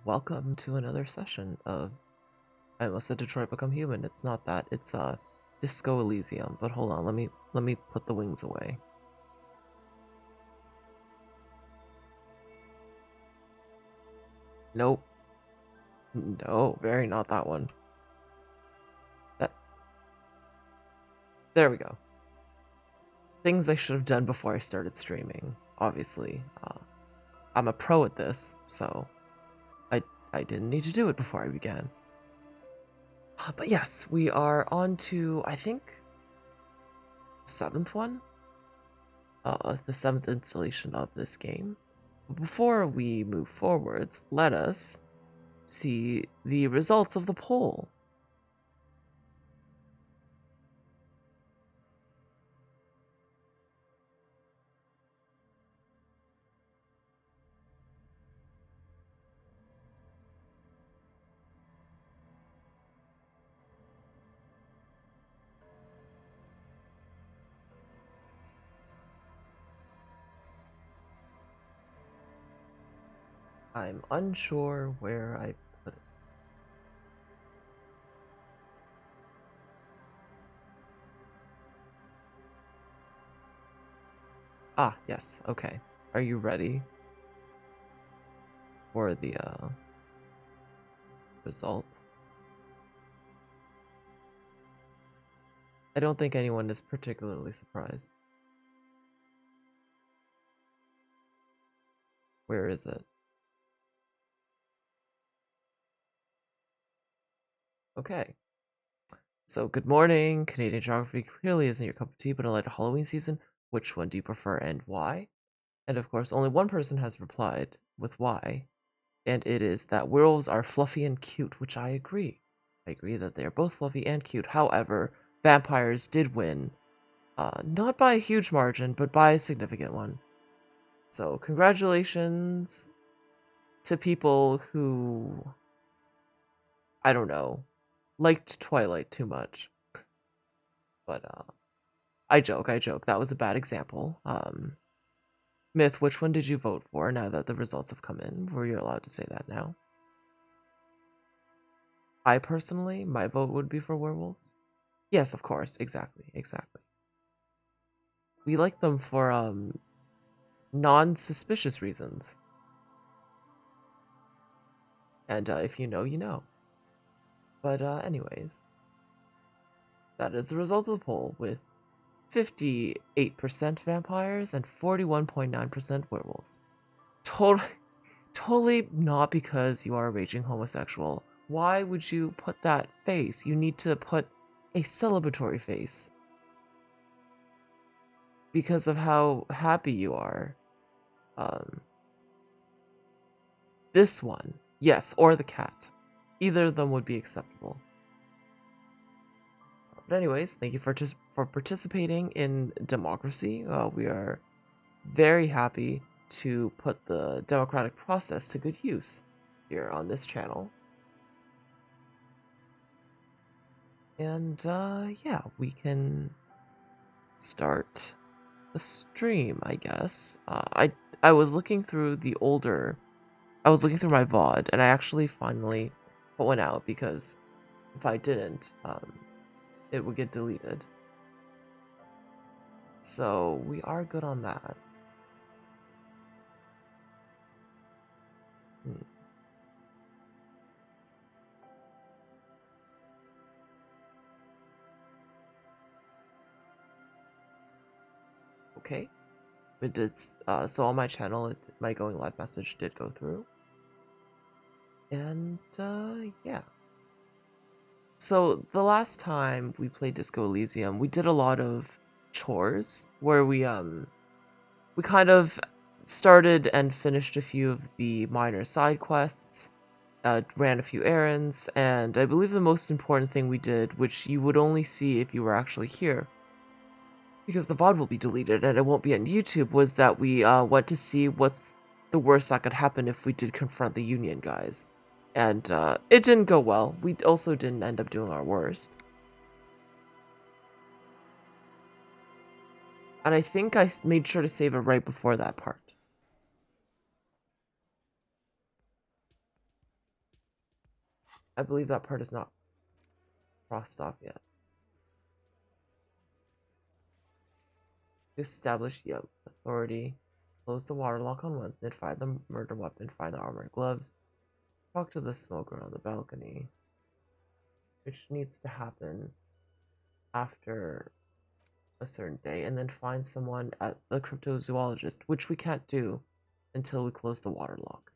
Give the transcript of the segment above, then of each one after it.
Welcome to another session of I almost said Detroit Become Human. It's not that. It's Disco Elysium. But hold on, let me put the wings away. Nope. No, very not that one. There we go. Things I should have done before I started streaming. Obviously, I'm a pro at this, so I didn't need to do it before I began. But yes, we are on to, I think, the seventh one. The seventh installation of this game. Before we move forwards, let us see the results of the poll. I'm unsure where I put it. Ah, yes, okay. Are you ready for the result? I don't think anyone is particularly surprised. Where is it? Okay. So, good morning. Canadian geography clearly isn't your cup of tea, but in light of Halloween season, which one do you prefer and why? And of course, only one person has replied with why, and it is that werewolves are fluffy and cute, which I agree. I agree that they are both fluffy and cute. However, vampires did win, not by a huge margin, but by a significant one. So, congratulations to people who, I don't know, liked Twilight too much. But, I joke. That was a bad example. Myth, which one did you vote for now that the results have come in? Were you allowed to say that now? I personally, my vote would be for werewolves. Yes, of course. Exactly. We like them for, non-suspicious reasons. And, if you know, you know. But, anyways. That is the result of the poll, with 58% vampires and 41.9% werewolves. Totally not because you are a raging homosexual. Why would you put that face? You need to put a celebratory face. Because of how happy you are. This one, yes, or the cat. Either of them would be acceptable. But anyways, thank you for participating in democracy. We are very happy to put the democratic process to good use here on this channel. And yeah, we can start the stream, I guess. I was looking through I was looking through my VOD, and I actually finally put one out because if I didn't, it would get deleted. So we are good on that. Okay. It did, so on my channel, my going live message did go through. And, yeah. So the last time we played Disco Elysium, we did a lot of chores where we kind of started and finished a few of the minor side quests, ran a few errands, and I believe the most important thing we did, which you would only see if you were actually here, because the VOD will be deleted and it won't be on YouTube, was that we went to see what's the worst that could happen if we did confront the Union guys. And it didn't go well. We also didn't end up doing our worst. And I think I made sure to save it right before that part. I believe that part is not crossed off yet. Establish authority. Close the water lock on Wednesday. Find the murder weapon. Find the armored gloves. Talk to the smoker on the balcony. Which needs to happen after a certain day. And then find someone at the cryptozoologist, which we can't do until we close the water lock.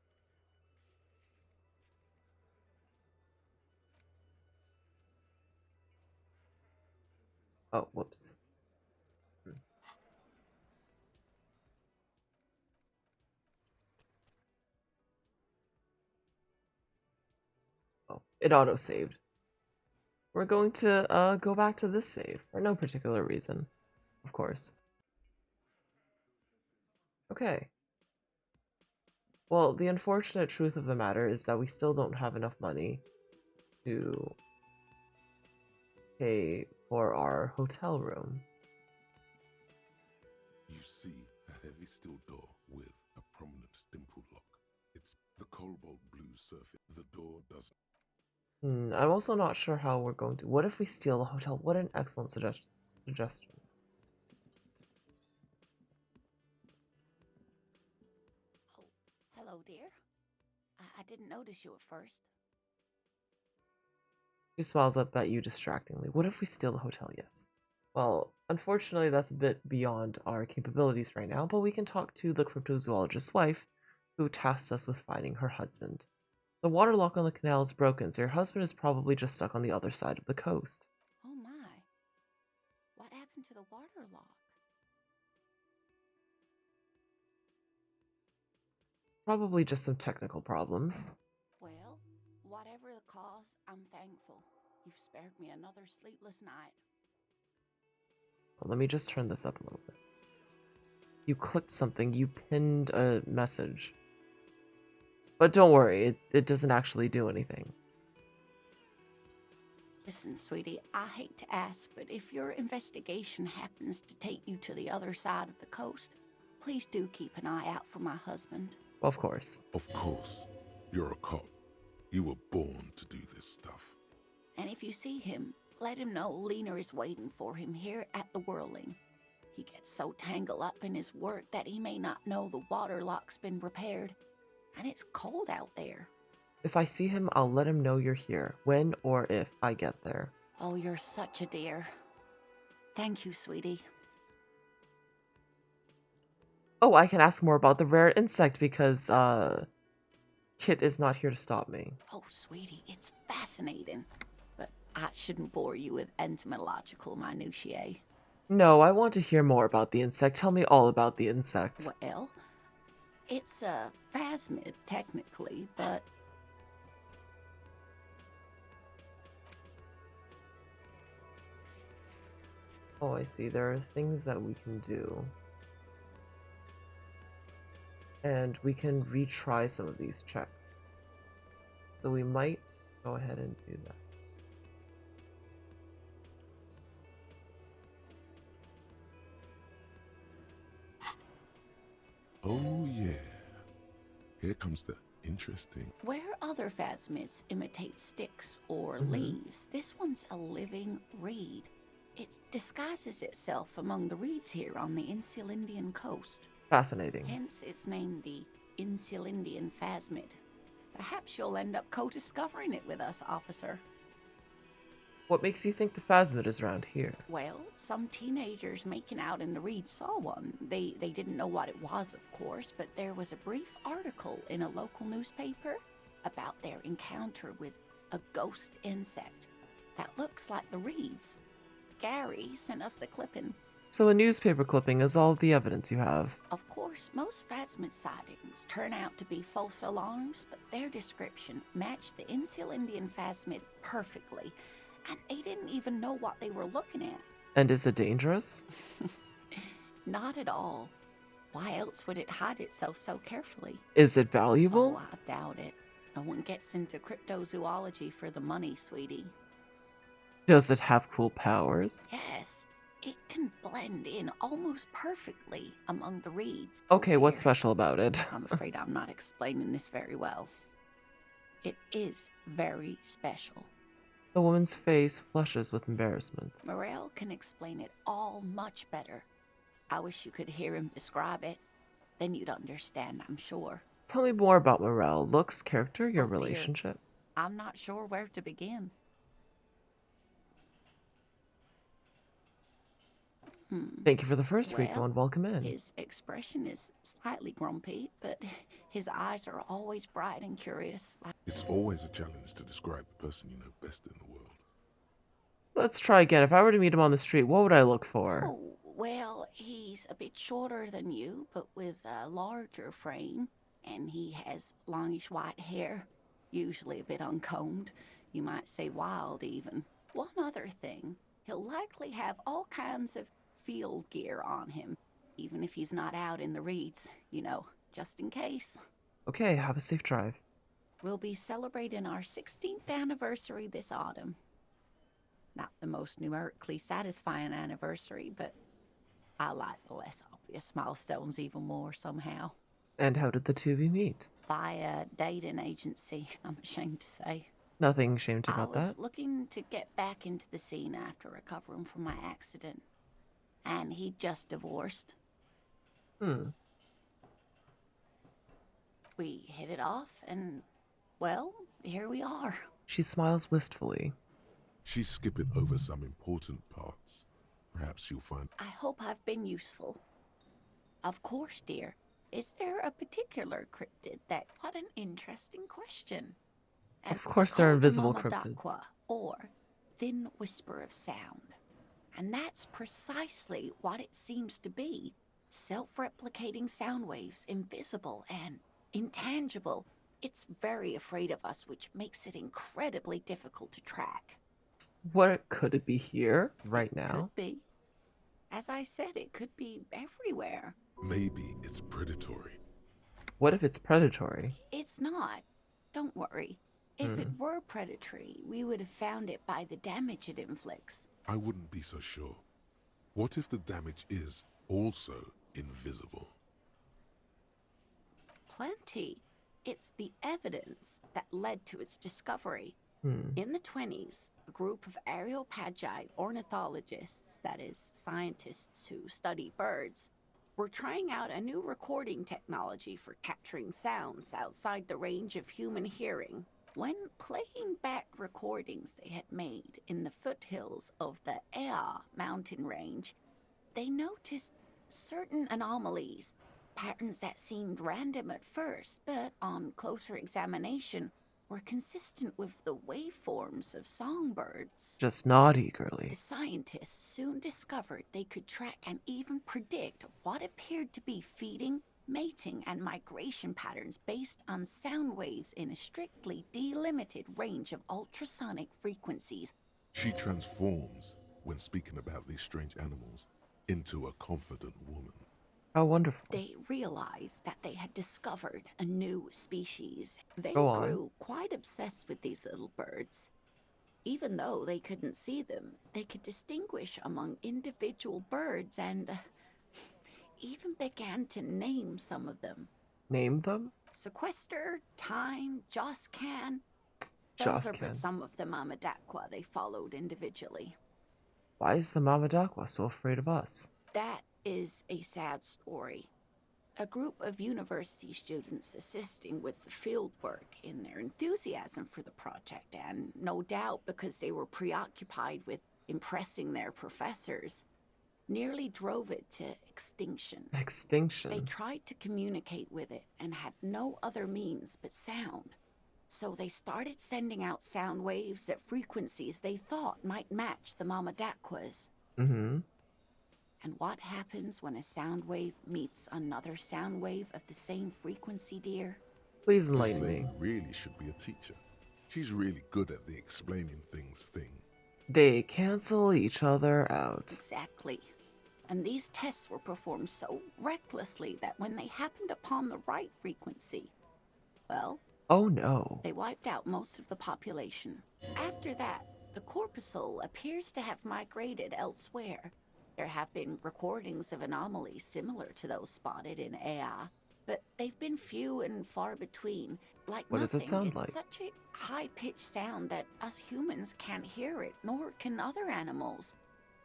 Oh, whoops. Oh, it auto-saved. We're going to go back to this save for no particular reason, of course. Okay. Well, the unfortunate truth of the matter is that we still don't have enough money to pay for our hotel room. You see a heavy steel door with a prominent dimpled lock. It's the cobalt blue surface. The door doesn't. I'm also not sure how we're going to. What if we steal the hotel? What an excellent suggestion. Oh, hello, dear. I didn't notice you at first. She smiles up at you distractingly. What if we steal the hotel? Yes. Well, unfortunately, that's a bit beyond our capabilities right now, but we can talk to the cryptozoologist's wife, who tasked us with finding her husband. The water lock on the canal is broken, so your husband is probably just stuck on the other side of the coast. Oh my. What happened to the water lock? Probably just some technical problems. Well, whatever the cause, I'm thankful. You've spared me another sleepless night. Well, let me just turn this up a little bit. You clicked something, you pinned a message. But don't worry, it doesn't actually do anything. Listen, sweetie, I hate to ask, but if your investigation happens to take you to the other side of the coast, please do keep an eye out for my husband. Of course. Of course. You're a cop. You were born to do this stuff. And if you see him, let him know Lena is waiting for him here at the Whirling. He gets so tangled up in his work that he may not know the water lock's been repaired. And it's cold out there. If I see him, I'll let him know you're here, when or if I get there. Oh, you're such a dear. Thank you, sweetie. Oh, I can ask more about the rare insect because, Kit is not here to stop me. Oh, sweetie, it's fascinating. But I shouldn't bore you with entomological minutiae. No, I want to hear more about the insect. Tell me all about the insect. Well, it's a phasmid, technically, but... Oh, I see. There are things that we can do. And we can retry some of these checks. So we might go ahead and do that. Oh yeah. Here comes the interesting. Where other phasmids imitate sticks or leaves, this one's a living reed. It disguises itself among the reeds here on the Insulindian coast. Fascinating. Hence, it's named the Insulindian phasmid. Perhaps you'll end up co-discovering it with us, officer. What makes you think the phasmid is around here? Well, some teenagers making out in the reeds saw one. They didn't know what it was, of course, but there was a brief article in a local newspaper about their encounter with a ghost insect that looks like the reeds. Gary sent us the clipping. So a newspaper clipping is all the evidence you have. Of course, most phasmid sightings turn out to be false alarms, but their description matched the Insulindian phasmid perfectly, and they didn't even know what they were looking at. And is it dangerous? Not at all. Why else would it hide itself so carefully? Is it valuable? Oh, I doubt it. No one gets into cryptozoology for the money, sweetie. Does it have cool powers? Yes, it can blend in almost perfectly among the reeds. Okay, Oh, what's dear. special about it? I'm afraid I'm not explaining this very well. It is very special. The woman's face flushes with embarrassment. Morel can explain it all much better. I wish you could hear him describe it. Then you'd understand, I'm sure. Tell me more about Morel. Looks, character, your Oh, dear. relationship. I'm not sure where to begin. Thank you for the first greet, Well, and welcome in. His expression is slightly grumpy, but his eyes are always bright and curious. It's always a challenge to describe the person you know best in the world. Let's try again. If I were to meet him on the street, what would I look for? Oh, well, he's a bit shorter than you, but with a larger frame, and he has longish white hair, usually a bit uncombed. You might say wild, even. One other thing, he'll likely have all kinds of field gear on him, even if he's not out in the reeds, just in case. Okay, have a safe drive. We'll be celebrating our 16th anniversary this autumn. Not the most numerically satisfying anniversary, but I like the less obvious milestones even more somehow. And how did the two of you meet? By a dating agency, I'm ashamed to say. Nothing ashamed about I was that. looking to get back into the scene after recovering from my accident. And he'd just divorced. We hit it off, and, well, here we are. She smiles wistfully. She's skipping over some important parts. Perhaps you'll find... I hope I've been useful. Of course, dear. Is there a particular cryptid that... What an interesting question. Of course there are invisible Mama cryptids. Dakwa, or thin whisper of sound. And that's precisely what it seems to be. Self-replicating sound waves, invisible and intangible. It's very afraid of us, which makes it incredibly difficult to track. What could it be here, right now? Could be. As I said, it could be everywhere. Maybe it's predatory. What if it's predatory? It's not. Don't worry. If it were predatory, we would have found it by the damage it inflicts. I wouldn't be so sure. What if the damage is also invisible? Plenty. It's the evidence that led to its discovery. In the 20s, a group of Areopagi ornithologists, that is, scientists who study birds, were trying out a new recording technology for capturing sounds outside the range of human hearing. When playing back recordings they had made in the foothills of the Ea mountain range, they noticed certain anomalies, patterns that seemed random at first, but on closer examination were consistent with the waveforms of songbirds. Just nod The eagerly. scientists soon discovered they could track and even predict what appeared to be feeding, mating, and migration patterns based on sound waves in a strictly delimited range of ultrasonic frequencies. She transforms, when speaking about these strange animals, into a confident woman. How wonderful. They realized that they had discovered a new species. They Go on. grew quite obsessed with these little birds. Even though they couldn't see them, they could distinguish among individual birds and even began to name some of them. Name them? Sequester, Time, Joscan. Those are but Joscan. some of the Mamadakwa they followed individually. Why is the Mamadakwa so afraid of us? That is a sad story. A group of university students assisting with the field work in their enthusiasm for the project, and no doubt because they were preoccupied with impressing their professors, nearly drove it to extinction. They Extinction. tried to communicate with it and had no other means but sound. So they started sending out sound waves at frequencies they thought might match the Mamadakwas. And what happens when a sound wave meets another sound wave of the same frequency, dear? Please This enlighten lady me. really should be a teacher. She's really good at the explaining things thing. They cancel each other out. Exactly. And these tests were performed so recklessly that when they happened upon the right frequency, well, Oh no. they wiped out most of the population. After that, the corpuscle appears to have migrated elsewhere. There have been recordings of anomalies similar to those spotted in Ea, but they've been few and far between. Like What does it nothing. sound It's like? such a high-pitched sound that us humans can't hear it, nor can other animals.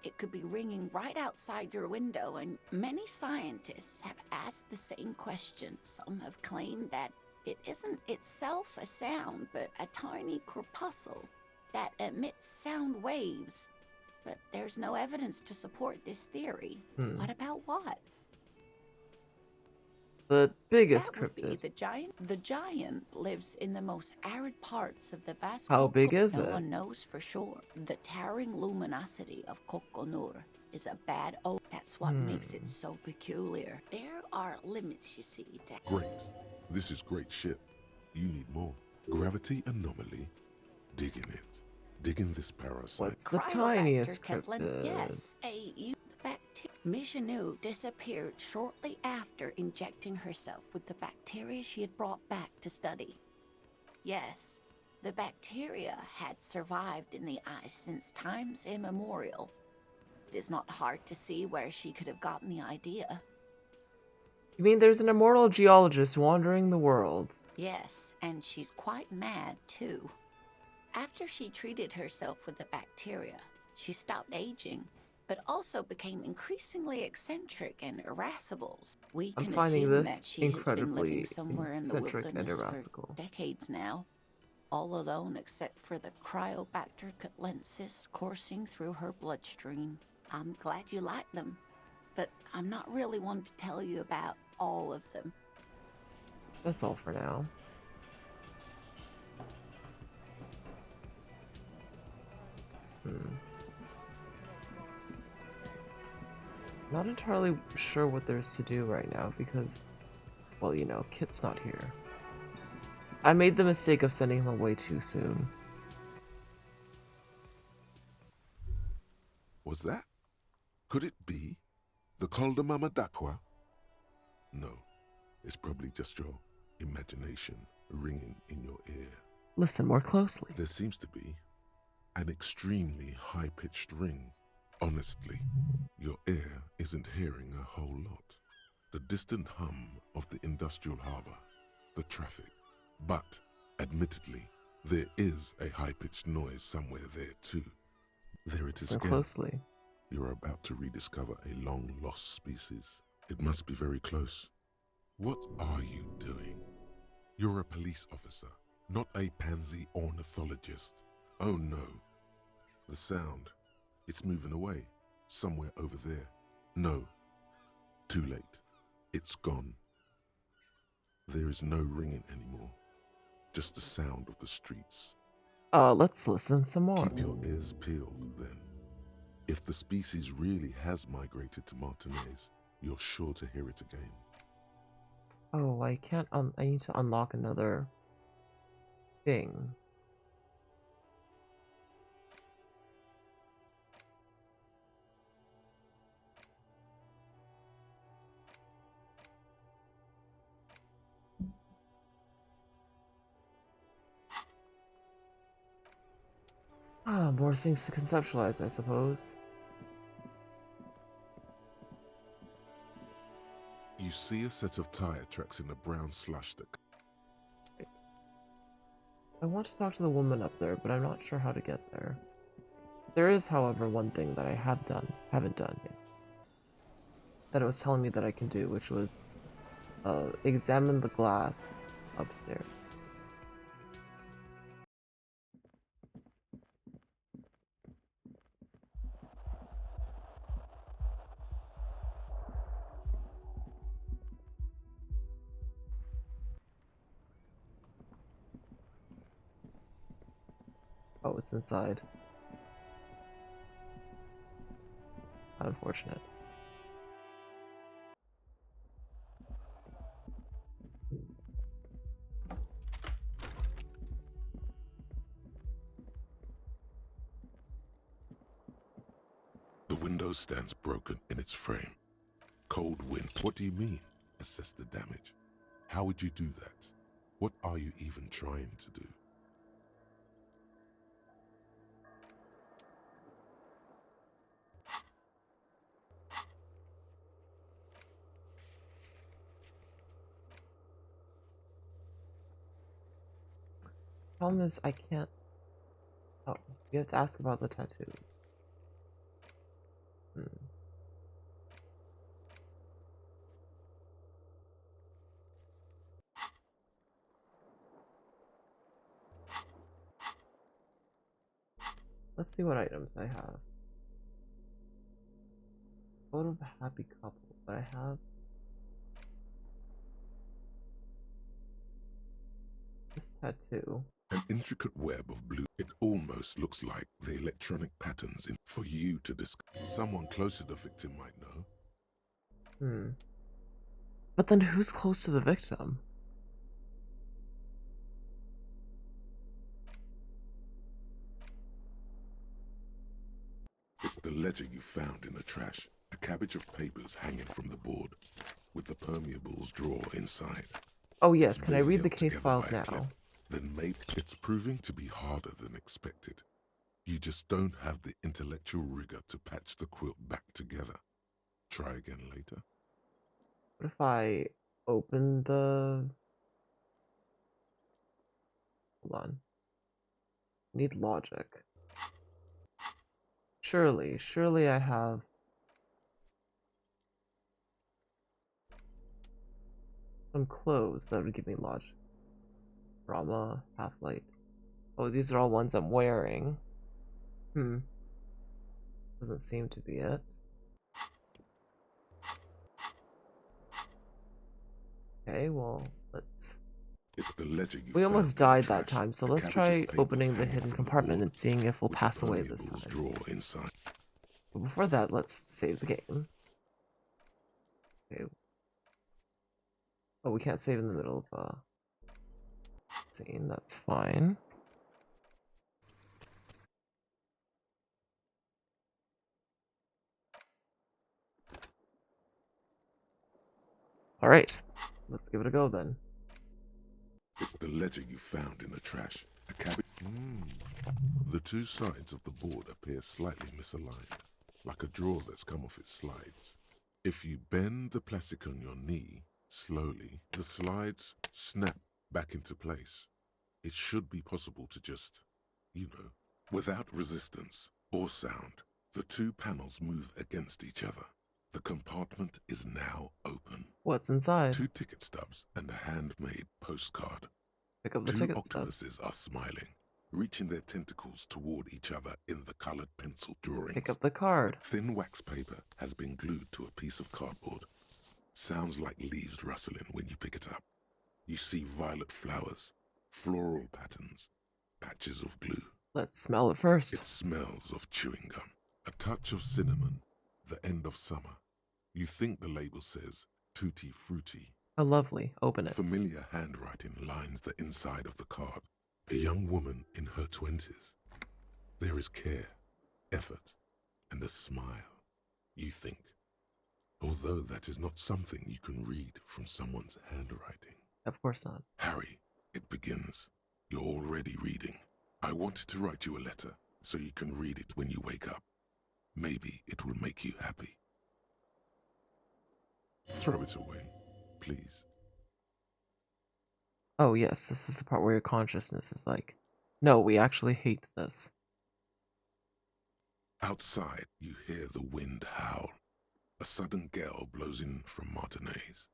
It could be ringing right outside your window, and many scientists have asked the same question. Some have claimed that it isn't itself a sound, but a tiny corpuscle that emits sound waves. But there's no evidence to support this theory. What about what? The biggest That would be cryptid. the giant. The giant lives in the most arid parts of the vast How big Coco. is No it? one knows for sure. The towering luminosity of Coconur is a bad omen. That's what makes it so peculiar. There are limits, you see, to Great. This is great shit. You need more. Gravity anomaly. Digging it. Digging this parasite. What's the tiniest Kepler. cryptid? Yes, Mijanu disappeared shortly after injecting herself with the bacteria she had brought back to study. Yes, the bacteria had survived in the ice since times immemorial. It is not hard to see where she could have gotten the idea. You mean there's an immortal geologist wandering the world? Yes, and she's quite mad too. After she treated herself with the bacteria, she stopped aging, but also became increasingly eccentric and irascible. We I'm can finding assume this that she has been incredibly living somewhere in the eccentric and wilderness irascible. for decades now, all alone except for the Cryobacter catlensis coursing through her bloodstream. I'm glad you like them, but I'm not really one to tell you about all of them. That's all for now. Not entirely sure what there's to do right now because, well, you know, Kit's not here. I made the mistake of sending him away too soon. Was that? Could it be the Coldamama Dakwa? No, it's probably just your imagination ringing in your ear. Listen more closely. There seems to be an extremely high-pitched ring. Honestly, your ear isn't hearing a whole lot. The distant hum of the industrial harbor, the traffic. But, admittedly, there is a high-pitched noise somewhere there too. There it is Listen again. closely. You're about to rediscover a long-lost species. It must be very close. What are you doing? You're a police officer, not a pansy ornithologist. Oh no. The sound. It's moving away. Somewhere over there. No. Too late. It's gone. There is no ringing anymore. Just the sound of the streets. Let's listen some more. Keep your ears peeled, then. If the species really has migrated to Martinez, you're sure to hear it again. Oh, I can't, I need to unlock another thing. Ah, more things to conceptualize, I suppose. You see a set of tire tracks in the brown slush that... I want to talk to the woman up there, but I'm not sure how to get there. There is, however, one thing that I haven't done yet. That it was telling me that I can do, which was examine the glass upstairs. Oh, it's inside. Unfortunate. The window stands broken in its frame. Cold wind. What do you mean? Assess the damage. How would you do that? What are you even trying to do? Problem is, I can't. Oh, you have to ask about the tattoos. Hmm. Let's see what items I have. Photo of a happy couple, but I have this tattoo. An intricate web of blue. It almost looks like the electronic patterns in for you to discover. Someone close to the victim might know. Hmm. But then who's close to the victim? It's the ledger you found in the trash. A cabbage of papers hanging from the board, with the permeables drawer inside. Oh yes, It's can I maybe read the held case together files by a clip. now? Then maybe it's proving to be harder than expected. You just don't have the intellectual rigor to patch the quilt back together. Try again later. What if I open the... Hold on. Need logic. Surely I have... some clothes that would give me logic. Brahma, Half-Light. Oh, these are all ones I'm wearing. Doesn't seem to be it. Okay, well, let's... It's the ledger you We found almost in the died that trash. time, so A let's cabbage try of papers opening the hanging hidden from compartment board, and seeing if we'll with pass the away this permeables time. drawer inside. But before that, let's save the game. Okay. Oh, we can't save in the middle of a scene, that's fine. Alright, let's give it a go then. It's the ledger you found in the trash. A cabbage. The two sides of the board appear slightly misaligned, like a drawer that's come off its slides. If you bend the plastic on your knee slowly, the slides snap back into place. It should be possible to just, without resistance or sound, the two panels move against each other. The compartment is now open. What's inside? 2 ticket stubs and a handmade postcard. Pick up the 2 ticket octopuses stubs. are smiling, reaching their tentacles toward each other in the colored pencil drawings. Pick up the card. Thin wax paper has been glued to a piece of cardboard. Sounds like leaves rustling when you pick it up. You see violet flowers, floral patterns, patches of glue. Let's smell it first. It smells of chewing gum, a touch of cinnamon, the end of summer. You think the label says tutti frutti. How lovely. Open it. Familiar handwriting lines the inside of the card. A young woman in her 20s. There is care, effort, and a smile, you think. Although that is not something you can read from someone's handwriting. Of course not. Harry, it begins. You're already reading. I wanted to write you a letter so you can read it when you wake up. Maybe it will make you happy. Throw it away, please. Oh yes, this is the part where your consciousness is like, no, we actually hate this. Outside, you hear the wind howl. A sudden gale blows in from Martinez,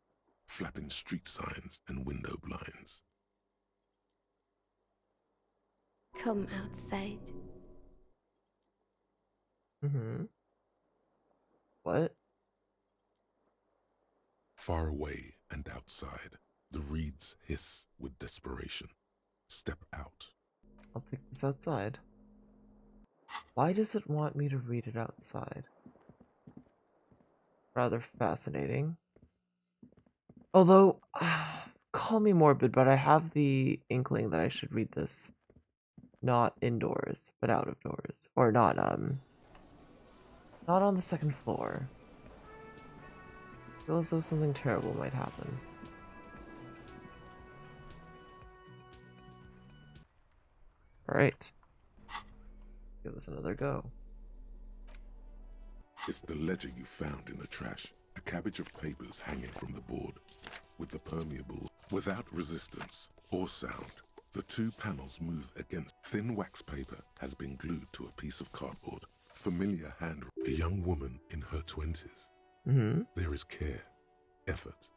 flapping street signs and window blinds. Come outside. What? Far away and outside, the reeds hiss with desperation. Step out. I'll take this outside. Why does it want me to read it outside? Rather fascinating. Although, call me morbid, but I have the inkling that I should read this not indoors, but out of doors. Or not on the second floor. I feel as though something terrible might happen. Alright. Give this another go. It's the ledger you found in the trash. A cabbage of papers hanging from the board, with the permeable, without resistance or sound. The two panels move against thin wax paper has been glued to a piece of cardboard. Familiar hand. A young woman in her 20s. Mm-hmm. There is care, effort,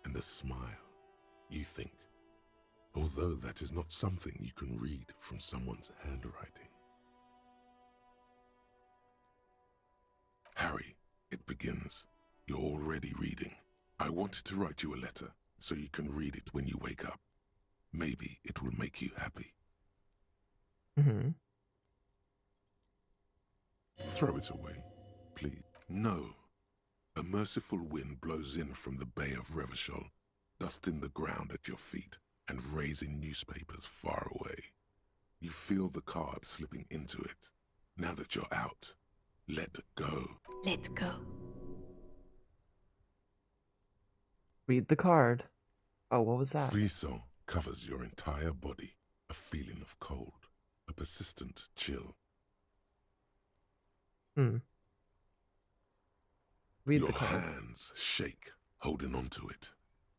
and a smile, you think. Although that is not something you can read from someone's handwriting. Harry, it begins. You're already reading. I wanted to write you a letter so you can read it when you wake up. Maybe it will make you happy. Mm-hmm. Throw it away, please. No. A merciful wind blows in from the Bay of Revachol, dusting the ground at your feet and raising newspapers far away. You feel the card slipping into it. Now that you're out, let go. Let go. Read the card. Oh, what was that? Frisson covers your entire body, a feeling of cold, a persistent chill. Read Your the card. hands shake, holding onto it.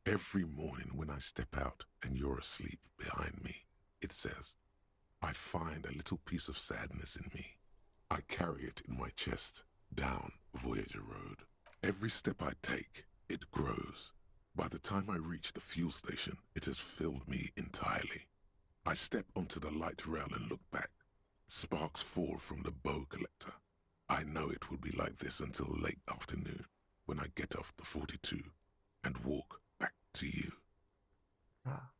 Every morning when I step out and you're asleep behind me, it says, I find a little piece of sadness in me. I carry it in my chest, down Voyager Road. Every step I take, it grows. By the time I reach the fuel station, it has filled me entirely. I step onto the light rail and look back. Sparks fall from the bow collector. I know it will be like this until late afternoon, when I get off the 42 and walk back to you. Ah.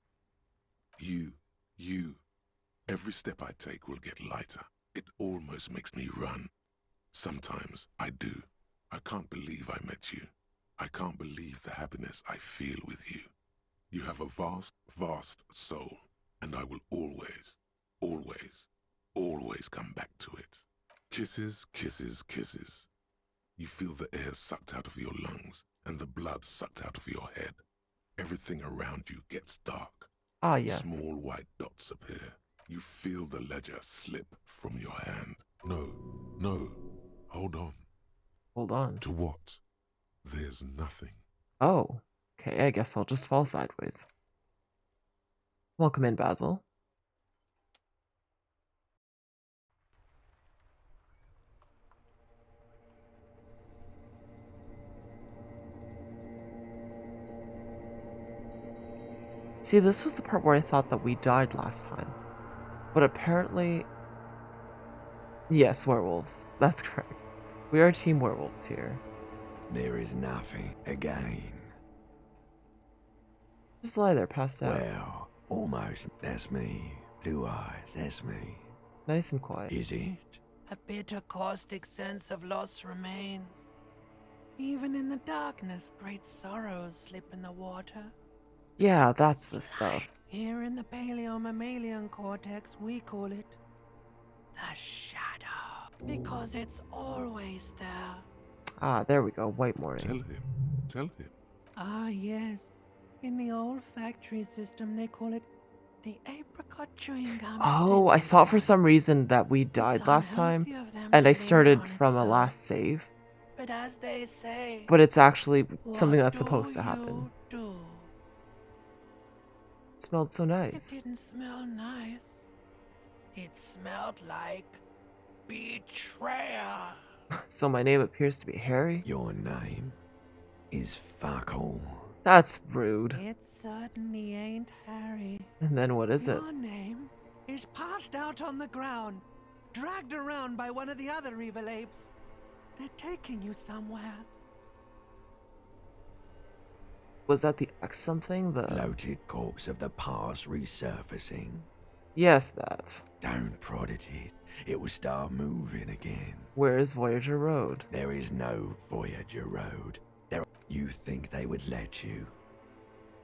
You. Every step I take will get lighter. It almost makes me run. Sometimes I do. I can't believe I met you. I can't believe the happiness I feel with you. You have a vast, vast soul, and I will always, always, always come back to it. Kisses, kisses, kisses. You feel the air sucked out of your lungs and the blood sucked out of your head. Everything around you gets dark. Ah, yes. Small white dots appear. You feel the ledger slip from your hand. No, hold on. Hold on. To what? There's nothing. Oh, okay, I guess I'll just fall sideways. Welcome in, Basil. See, this was the part where I thought that we died last time. But apparently... Yes, werewolves. That's correct. We are team werewolves here. There is nothing again. Just lie there, passed out. Well, almost. That's me. Blue eyes, that's me. Nice and quiet. Is it? A bitter, caustic sense of loss remains. Even in the darkness, great sorrows slip in the water. Yeah, that's the stuff. Here in the paleo-mammalian cortex, we call it the shadow. Because it's always there. Ah, there we go. White morning. Tell him. Ah, yes. In the old factory system, they call it the apricot chewing gum. Oh, I thought for some reason that we died last time, and I started from a last save. But as they say, But it's actually something what that's supposed to do happen. you do? It smelled so It nice. didn't smell nice. It smelled like betrayal. So my name appears to be Harry? Your name is Fuckle. That's rude. It certainly ain't Harry. And then what is it? Your name is passed out on the ground, dragged around by one of the other evil apes. They're taking you somewhere. Was that the X something? The... Bloated corpse of the past resurfacing. Yes, that. Don't prod at it. It will start moving again. Where is Voyager Road? There is no Voyager Road. You think they would let you?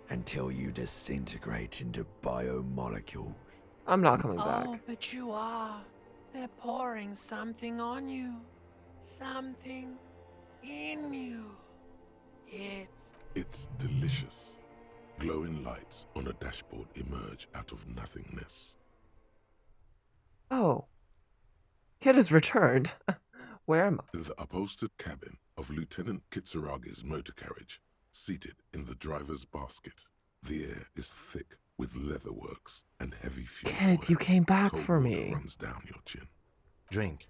Until you disintegrate into biomolecules. I'm not coming Oh, back. but you are. They're pouring something on you. Something in you. It's delicious. Glowing lights on a dashboard emerge out of nothingness. Oh. Kid has returned. Where am I? The upholstered cabin of Lieutenant Kitsuragi's motor carriage, seated in the driver's basket. The air is thick with leatherworks and heavy fuel Kid, oil. you came back Cold for water me. runs down your chin. Drink.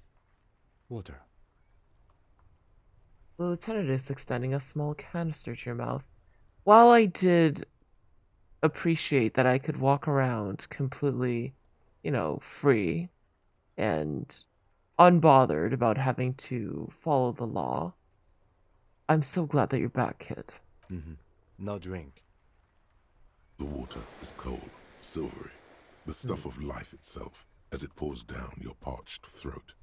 Water. The lieutenant is extending a small canister to your mouth. While I did appreciate that I could walk around completely, free and unbothered about having to follow the law, I'm so glad that you're back, kid. No drink. The water is cold, silvery, the stuff of life itself, as it pours down your parched throat.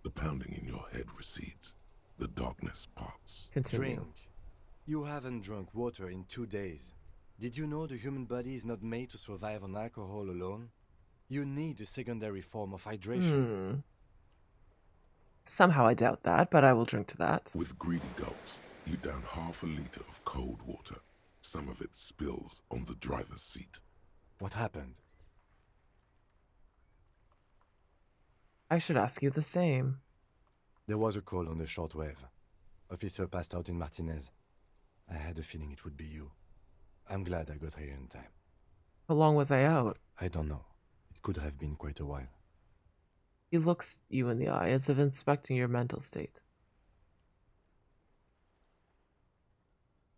The pounding in your head recedes. The darkness parts. Continue. Drink. You haven't drunk water in 2 days. Did you know the human body is not made to survive on alcohol alone? You need a secondary form of hydration. Somehow I doubt that, but I will drink to that. With greedy gulps, you down half a liter of cold water. Some of it spills on the driver's seat. What happened? I should ask you the same. There was a call on the shortwave. Officer passed out in Martinez. I had a feeling it would be you. I'm glad I got here in time. How long was I out? I don't know. It could have been quite a while. He looks you in the eye as if inspecting your mental state.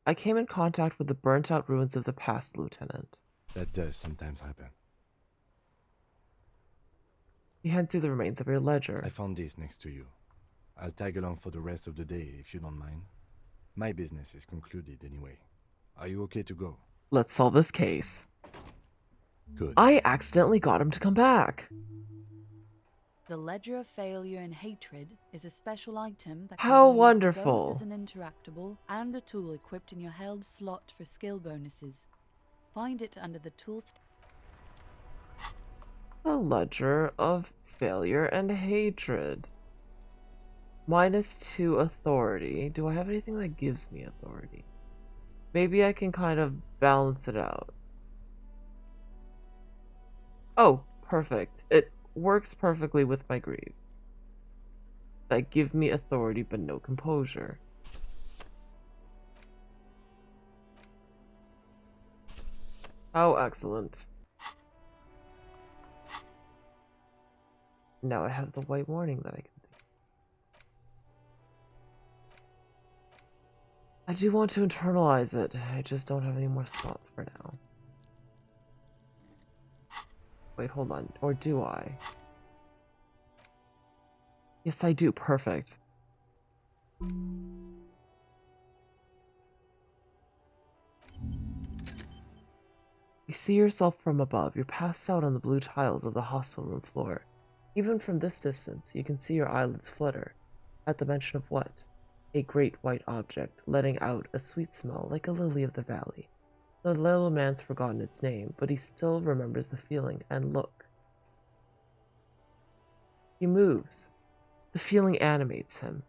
I came in contact with the burnt-out ruins of the past, Lieutenant. That does sometimes happen. He hands you the remains of your ledger. I found this next to you. I'll tag along for the rest of the day if you don't mind. My business is concluded anyway. Are you okay to go? Let's solve this case. Good. I accidentally got him to come back. The Ledger of Failure and Hatred is a special item that How can be used wonderful. both as an interactable and a tool equipped in your held slot for skill bonuses. Find it under the tools. The Ledger of Failure and Hatred. -2 authority. Do I have anything that gives me authority? Maybe I can kind of balance it out. Oh, perfect. It works perfectly with my greaves. That give me authority but no composure. Oh, excellent. Now I have the white warning that I can do. I do want to internalize it. I just don't have any more spots for now. Wait, hold on. Or do I? Yes, I do. Perfect. You see yourself from above. You're passed out on the blue tiles of the hostel room floor. Even from this distance, you can see your eyelids flutter at the mention of what? A great white object, letting out a sweet smell like a lily of the valley. The little man's forgotten its name, but he still remembers the feeling and look. He moves. The feeling animates him.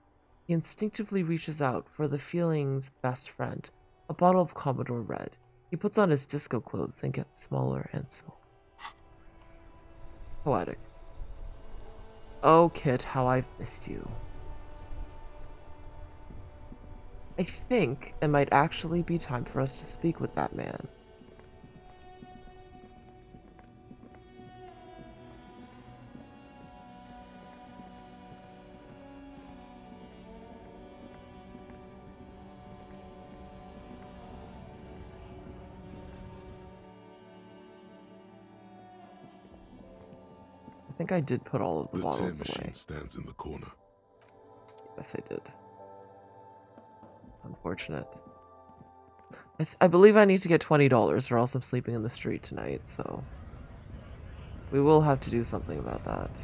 He instinctively reaches out for the feeling's best friend, a bottle of Commodore Red. He puts on his disco clothes and gets smaller and smaller. Poetic. Oh, Kit, how I've missed you. I think it might actually be time for us to speak with that man. I think I did put all of the The tear bottles machine away. stands in the corner. Yes, I did. Unfortunate. I believe I need to get $20 or else I'm sleeping in the street tonight, so we will have to do something about that.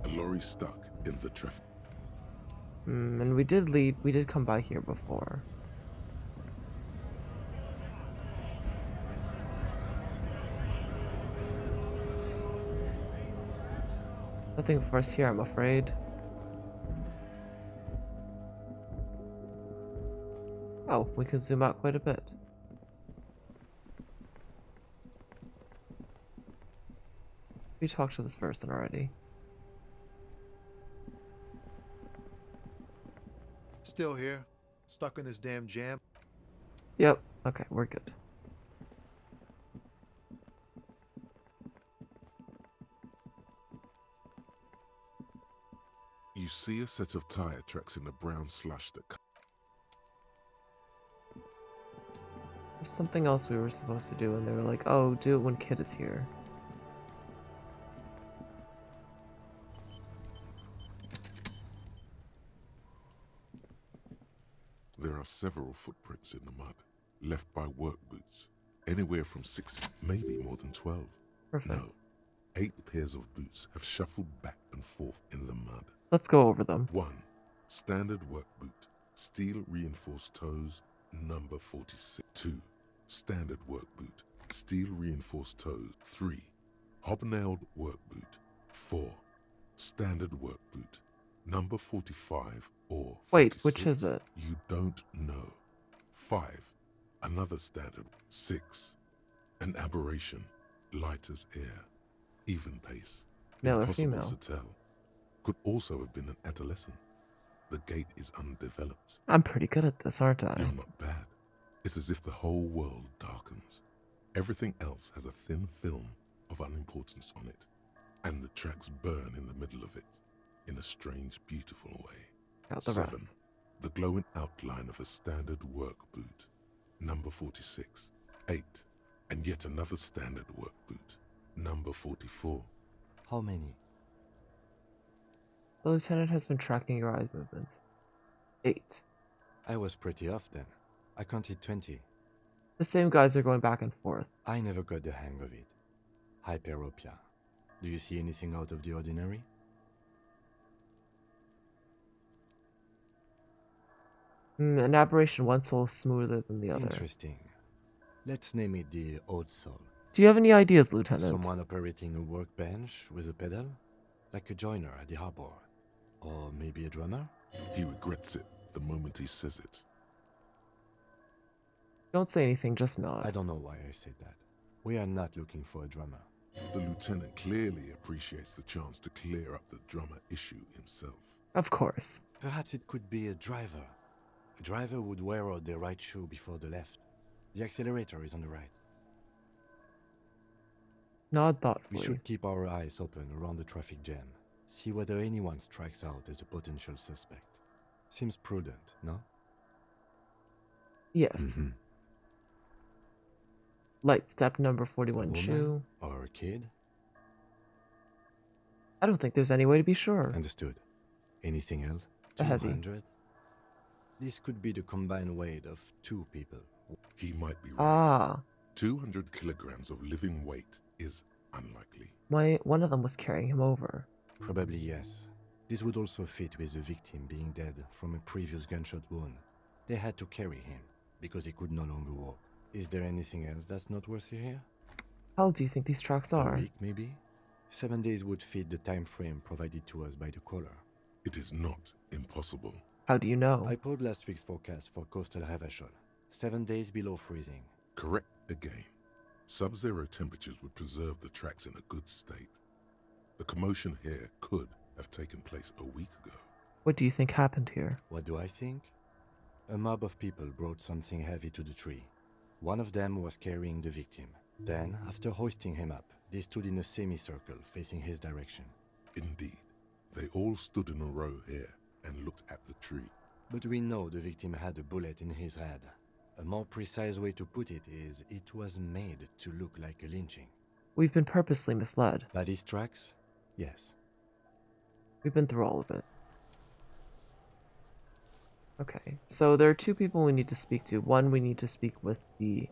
A lorry stuck in the traffic. And we did come by here before. Nothing for us here, I'm afraid. Oh, we can zoom out quite a bit. We talked to this person already. Still here. Stuck in this damn jam. Yep. Okay, we're good. You see a set of tire tracks in the brown slush that There's something else we were supposed to do, and they were like, oh, do it when Kid is here. There are several footprints in the mud, left by work boots. Anywhere from 6, maybe more than 12. Perfect. No, 8 pairs of boots have shuffled back and forth in the mud. Let's go over them. 1. Standard work boot, steel reinforced toes, number 46. 2. Standard work boot, steel reinforced toes. 3. Hobnailed work boot. 4. Standard work boot, number 45 or 46. Wait, which is it? You don't know. 5. Another standard. 6. An aberration, light as air, even pace. Male or Impossible female? to tell. Could also have been an adolescent. The gait is undeveloped. I'm pretty good at this, aren't I? You're not bad. It's as if the whole world darkens. Everything else has a thin film of unimportance on it, and the tracks burn in the middle of it, in a strange, beautiful way. Got the 7. rest. The glowing outline of a standard work boot, number 46. 8. And yet another standard work boot, number 44. How many? The lieutenant has been tracking your eye movements. 8. I was pretty off then. I counted 20. The same guys are going back and forth. I never got the hang of it. Hyperopia. Do you see anything out of the ordinary? An aberration, one soul smoother than the other. Interesting. Let's name it the odd soul. Do you have any ideas, Lieutenant? Someone operating a workbench with a pedal? Like a joiner at the harbor. Or maybe a drummer? He regrets it the moment he says it. Don't say anything, just nod. I don't know why I said that. We are not looking for a drummer. The lieutenant clearly appreciates the chance to clear up the drummer issue himself. Of course. Perhaps it could be a driver. A driver would wear out the right shoe before the left. The accelerator is on the right. Nod We thoughtfully. should keep our eyes open around the traffic jam. See whether anyone strikes out as a potential suspect. Seems prudent, no? Yes. Light step number A 41 woman shoe. or a kid? I don't think there's any way to be sure. Understood. Anything else? A heavy. 200? This could be the combined weight of 2 people. He might be right. Ah, 200 kilograms of living weight is unlikely. one of them was carrying him over. Probably yes. This would also fit with the victim being dead from a previous gunshot wound. They had to carry him because he could no longer walk. Is there anything else that's noteworthy here? How old do you think these tracks A are? week, maybe? 7 days would fit the time frame provided to us by the caller. It is not impossible. How do you know? I pulled last week's forecast for coastal Havashol. 7 days below freezing. Correct again. Sub-zero temperatures would preserve the tracks in a good state. The commotion here could have taken place a week ago. What do you think happened here? What do I think? A mob of people brought something heavy to the tree. One of them was carrying the victim. Then, after hoisting him up, they stood in a semicircle facing his direction. Indeed, they all stood in a row here and looked at the tree. But we know the victim had a bullet in his head. A more precise way to put it is, it was made to look like a lynching. We've been purposely misled. By these tracks? Yes. We've been through all of it. Okay, so there are 2 people we need to speak to. One, we need to speak with the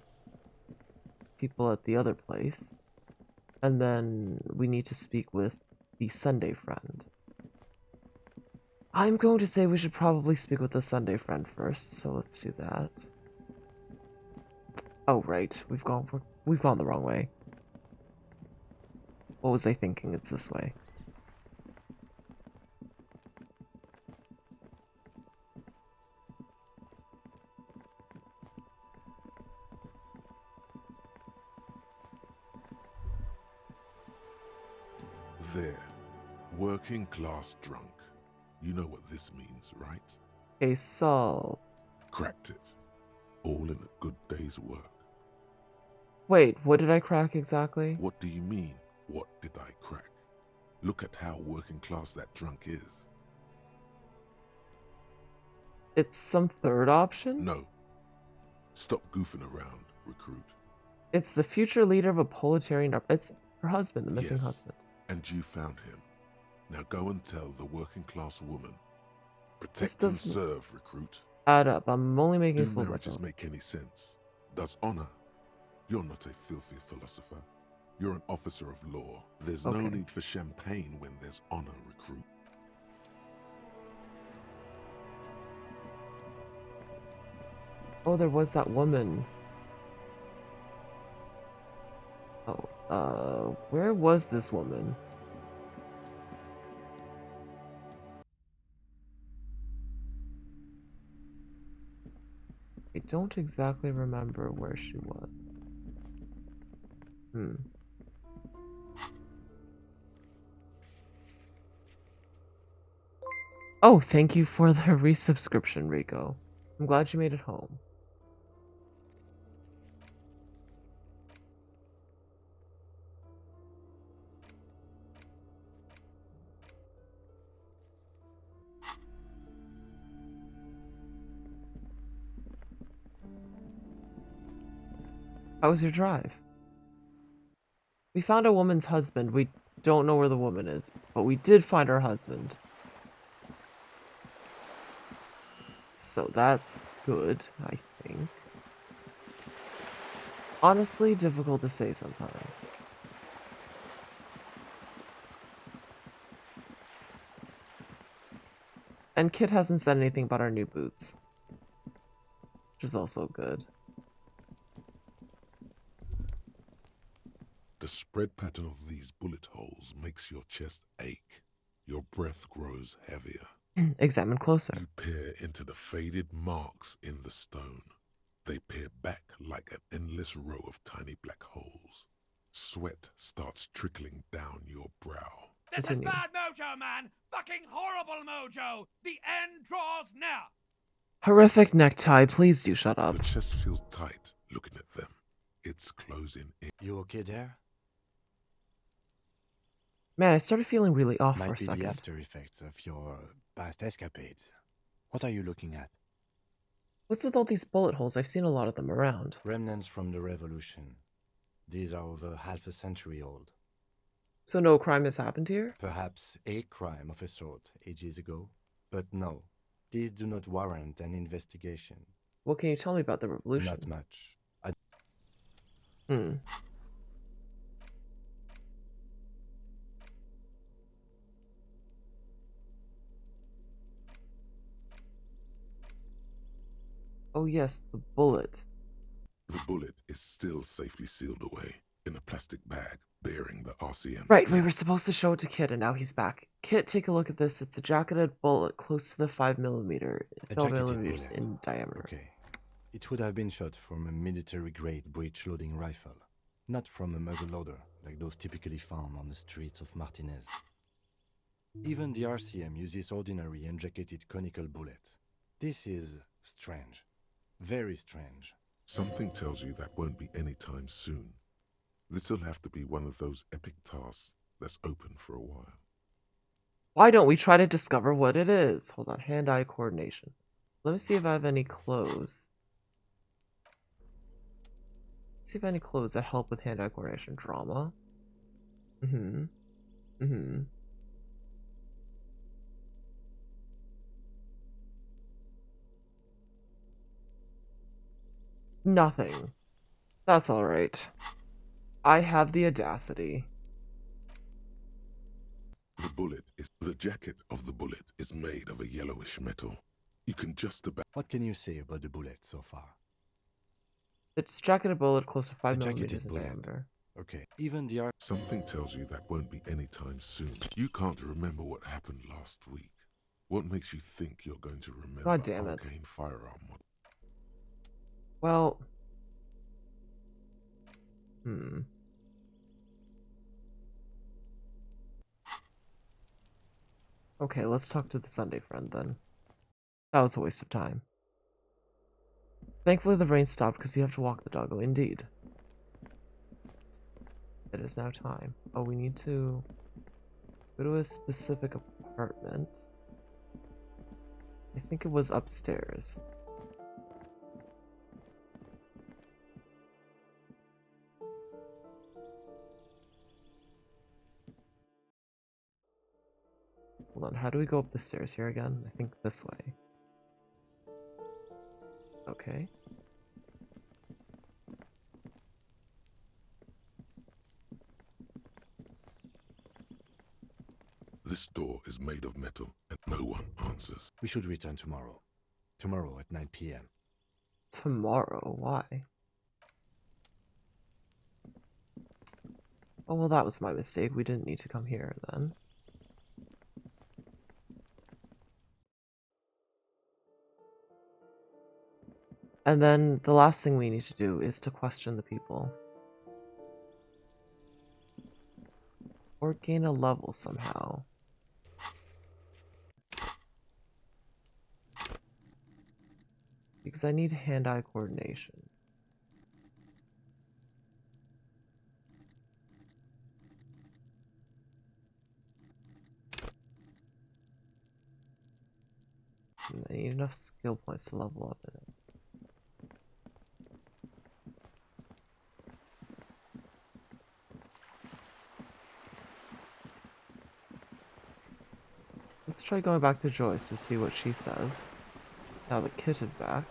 people at the other place. And then we need to speak with the Sunday friend. I'm going to say we should probably speak with the Sunday friend first, so let's do that. Oh, right. We've gone the wrong way. What was I thinking? It's this way. There. Working class drunk. You know what this means, right? Case solved. Cracked it. All in a good day's work. Wait, what did I crack exactly? What do you mean, what did I crack? Look at how working class that drunk is. It's some third option? No. Stop goofing around, recruit. It's the future leader of a proletarian. It's her husband, the missing Yes, husband. and you found him. Now go and tell the working class woman. This Protect and doesn't serve, recruit. add up. I'm only making a Do fool of marriages myself. make any sense? Does honor? You're not a filthy philosopher. You're an officer of law. There's no Okay. need for champagne when there's honor, recruit. Oh, there was that woman. Oh, where was this woman? I don't exactly remember where she was. Oh, thank you for the resubscription, Rico. I'm glad you made it home. How was your drive? We found a woman's husband. We don't know where the woman is, but we did find her husband. So that's good, I think. Honestly, difficult to say sometimes. And Kit hasn't said anything about our new boots, which is also good. The spread pattern of these bullet holes makes your chest ache. Your breath grows heavier. Examine closer. You peer into the faded marks in the stone. They peer back like an endless row of tiny black holes. Sweat starts trickling down your brow. This Continue. is bad mojo, man! Fucking horrible mojo! The end draws near! Horrific necktie, please do shut up. The chest feels tight looking at them. It's closing in. You okay there? Man, I started feeling really off for a Might be second. the after effects of your past escapades. What are you looking at? What's with all these bullet holes? I've seen a lot of them around. Remnants from the revolution. These are over half a century old. So no crime has happened here? Perhaps a crime of a sort ages ago. But no, these do not warrant an investigation. What can you tell me about the revolution? Not much. Oh yes, the bullet. The bullet is still safely sealed away in a plastic bag bearing the RCM. Right, we stamp. were supposed to show it to Kit, and now he's back. Kit, take a look at this. It's a jacketed bullet close to the 5mm. A 12 jacketed millimeters bullet. in diameter. Okay. It would have been shot from a military-grade breech-loading rifle, not from a muzzleloader like those typically found on the streets of Martinez. Even the RCM uses ordinary unjacketed conical bullets. This is strange. Very strange. Something tells you that won't be anytime soon. This'll have to be one of those epic tasks that's open for a while. Why don't we try to discover what it is? Hold on, hand-eye coordination. Let me see if I have any clothes. See if I have any clothes that help with hand-eye coordination. Drama. Nothing. That's alright. I have the audacity. The jacket of the bullet is made of a yellowish metal. You can just about. What can you say about the bullet so far? It's jacketed bullet close to 5 A jacketed millimeters in bullet. diameter. Okay. Even the Something tells you that won't be anytime soon. You can't remember what happened last week. What makes you think you're going to remember God damn it. arcane firearm model? Well... Okay, let's talk to the Sunday friend then. That was a waste of time. Thankfully, the rain stopped because you have to walk the doggo. Indeed. It is now time. Oh, we need to go to a specific apartment. I think it was upstairs. Hold on, how do we go up the stairs here again? I think this way. Okay. This door is made of metal, and no one answers. We should return tomorrow. Tomorrow at 9 p.m. Tomorrow? Why? Oh, well, that was my mistake. We didn't need to come here then. And then the last thing we need to do is to question the people. Or gain a level somehow. Because I need hand-eye coordination. And I need enough skill points to level up in it. Let's try going back to Joyce to see what she says. Now that Kit is back.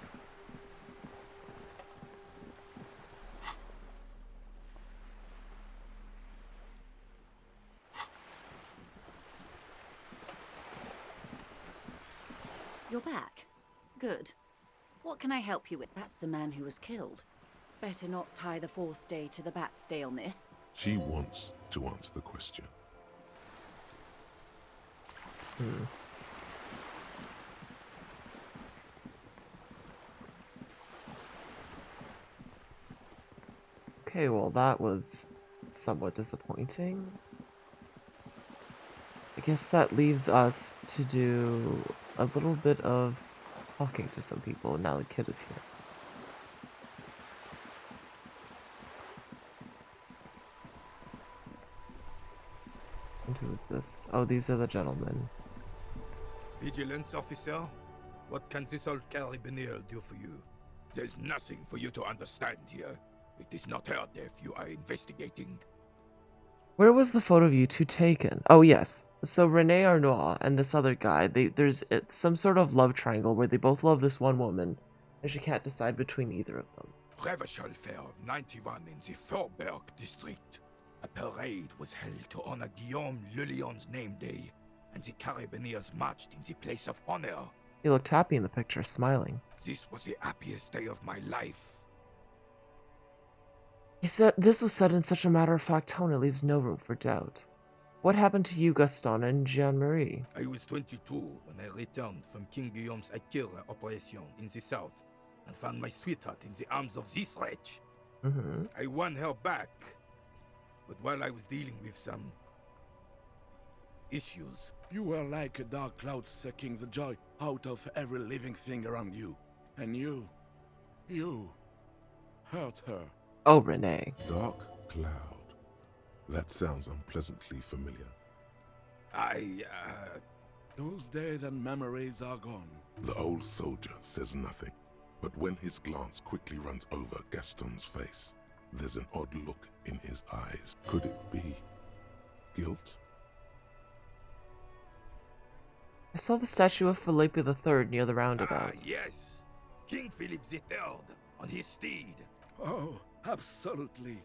You're back. Good. What can I help you with? That's the man who was killed. Better not tie the fourth day to the bat's day on this. She wants to answer the question. Okay, well that was somewhat disappointing. I guess that leaves us to do a little bit of talking to some people now the kid is here. And who is this? Oh, these are the gentlemen. Vigilance officer? What can this old carabiner do for you? There's nothing for you to understand here. It is not her death you are investigating. Where was the photo of you two taken? Oh, yes. So Rene Arnois and this other guy, there's some sort of love triangle where they both love this one woman, and she can't decide between either of them. Provincial Fair of 91 in the Faubourg district. A parade was held to honor Guillaume Le Lion's name day, and the Carabineers marched in the place of honor. He looked happy in the picture, smiling. This was the happiest day of my life. He said this was said in such a matter-of-fact tone it leaves no room for doubt. What happened to you, Gaston and Jean-Marie? I was 22 when I returned from King Guillaume's Akira operation in the south and found my sweetheart in the arms of this wretch. I won her back, but while I was dealing with some issues... You were like a dark cloud sucking the joy out of every living thing around you. And you hurt her. Oh, Renee. Dark cloud. That sounds unpleasantly familiar. Those days and memories are gone. The old soldier says nothing, but when his glance quickly runs over Gaston's face, there's an odd look in his eyes. Could it be guilt? I saw the statue of Philippe III near the roundabout. Yes! King Philip III, on his steed. Oh, absolutely.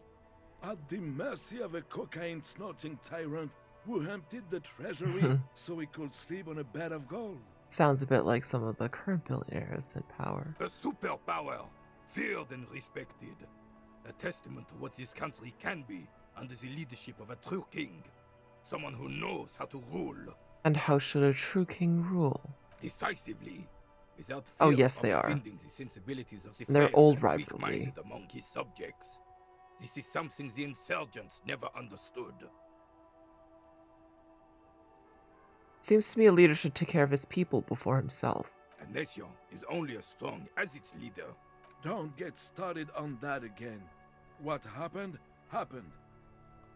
At the mercy of a cocaine-snorting tyrant who emptied the treasury so he could sleep on a bed of gold. Sounds a bit like some of the current billionaires in power. A superpower, feared and respected. A testament to what this country can be under the leadership of a true king. Someone who knows how to rule. And how should a true king rule? Decisively, without fear Oh, yes, they of are. offending the sensibilities of the Their fair old and rivalry. weak-minded among his subjects. This is something the insurgents never understood. Seems to me a leader should take care of his people before himself. A nation is only as strong as its leader. Don't get started on that again. What happened, happened.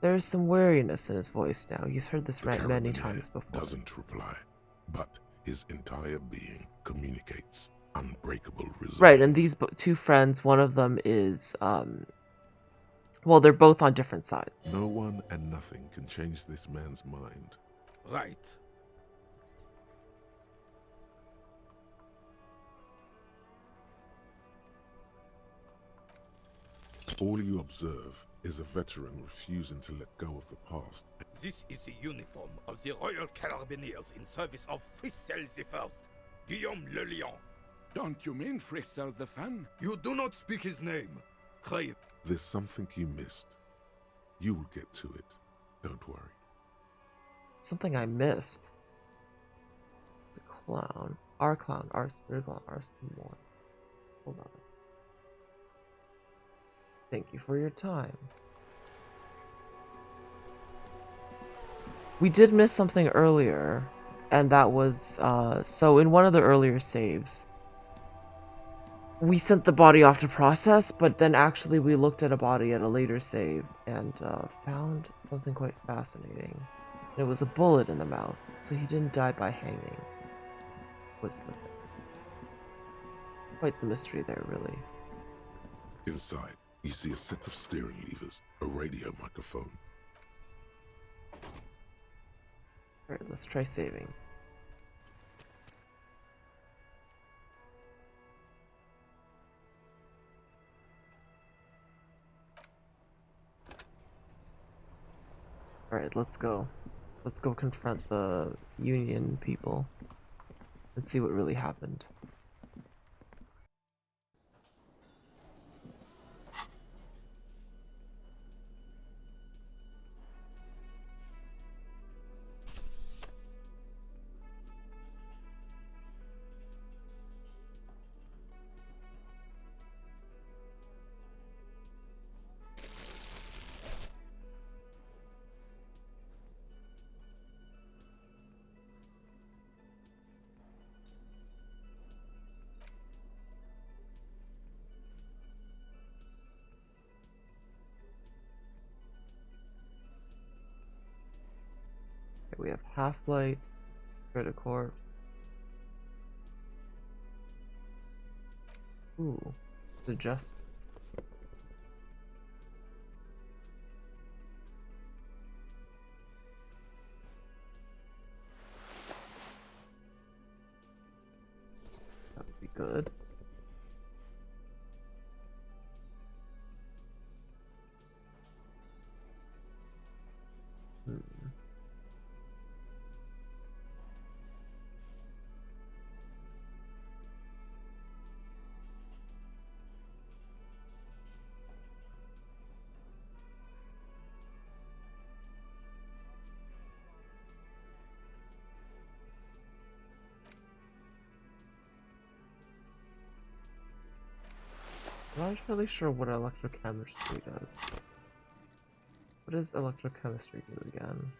There's some weariness in his voice now. He's heard this The rant many Carabineer times before. doesn't reply, but his entire being communicates unbreakable resolve. Right, and these two friends, one of them is, well, they're both on different sides. No one and nothing can change this man's mind. Right. All you observe is a veteran refusing to let go of the past. This is the uniform of the Royal Carabineers in service of Frissel I, Guillaume Le Lion. Don't you mean Frissel the Fan? You do not speak his name. Crave. There's something you missed. You will get to it. Don't worry. Something I missed. The clown. Our clown. Our more. Hold on. Thank you for your time. We did miss something earlier, and that was, so in one of the earlier saves, we sent the body off to process, but then actually we looked at a body at a later save and found something quite fascinating. It was a bullet in the mouth, so he didn't die by hanging. Was the thing. Quite the mystery there, really. Inside, you see a set of steering levers, a radio microphone. Alright, let's try saving. Alright, let's go. Let's go confront the Union people and see what really happened. We have Half-Light, Credit Corpse. Ooh, suggest. That would be good. I'm not really sure what electrochemistry does. What does electrochemistry do again?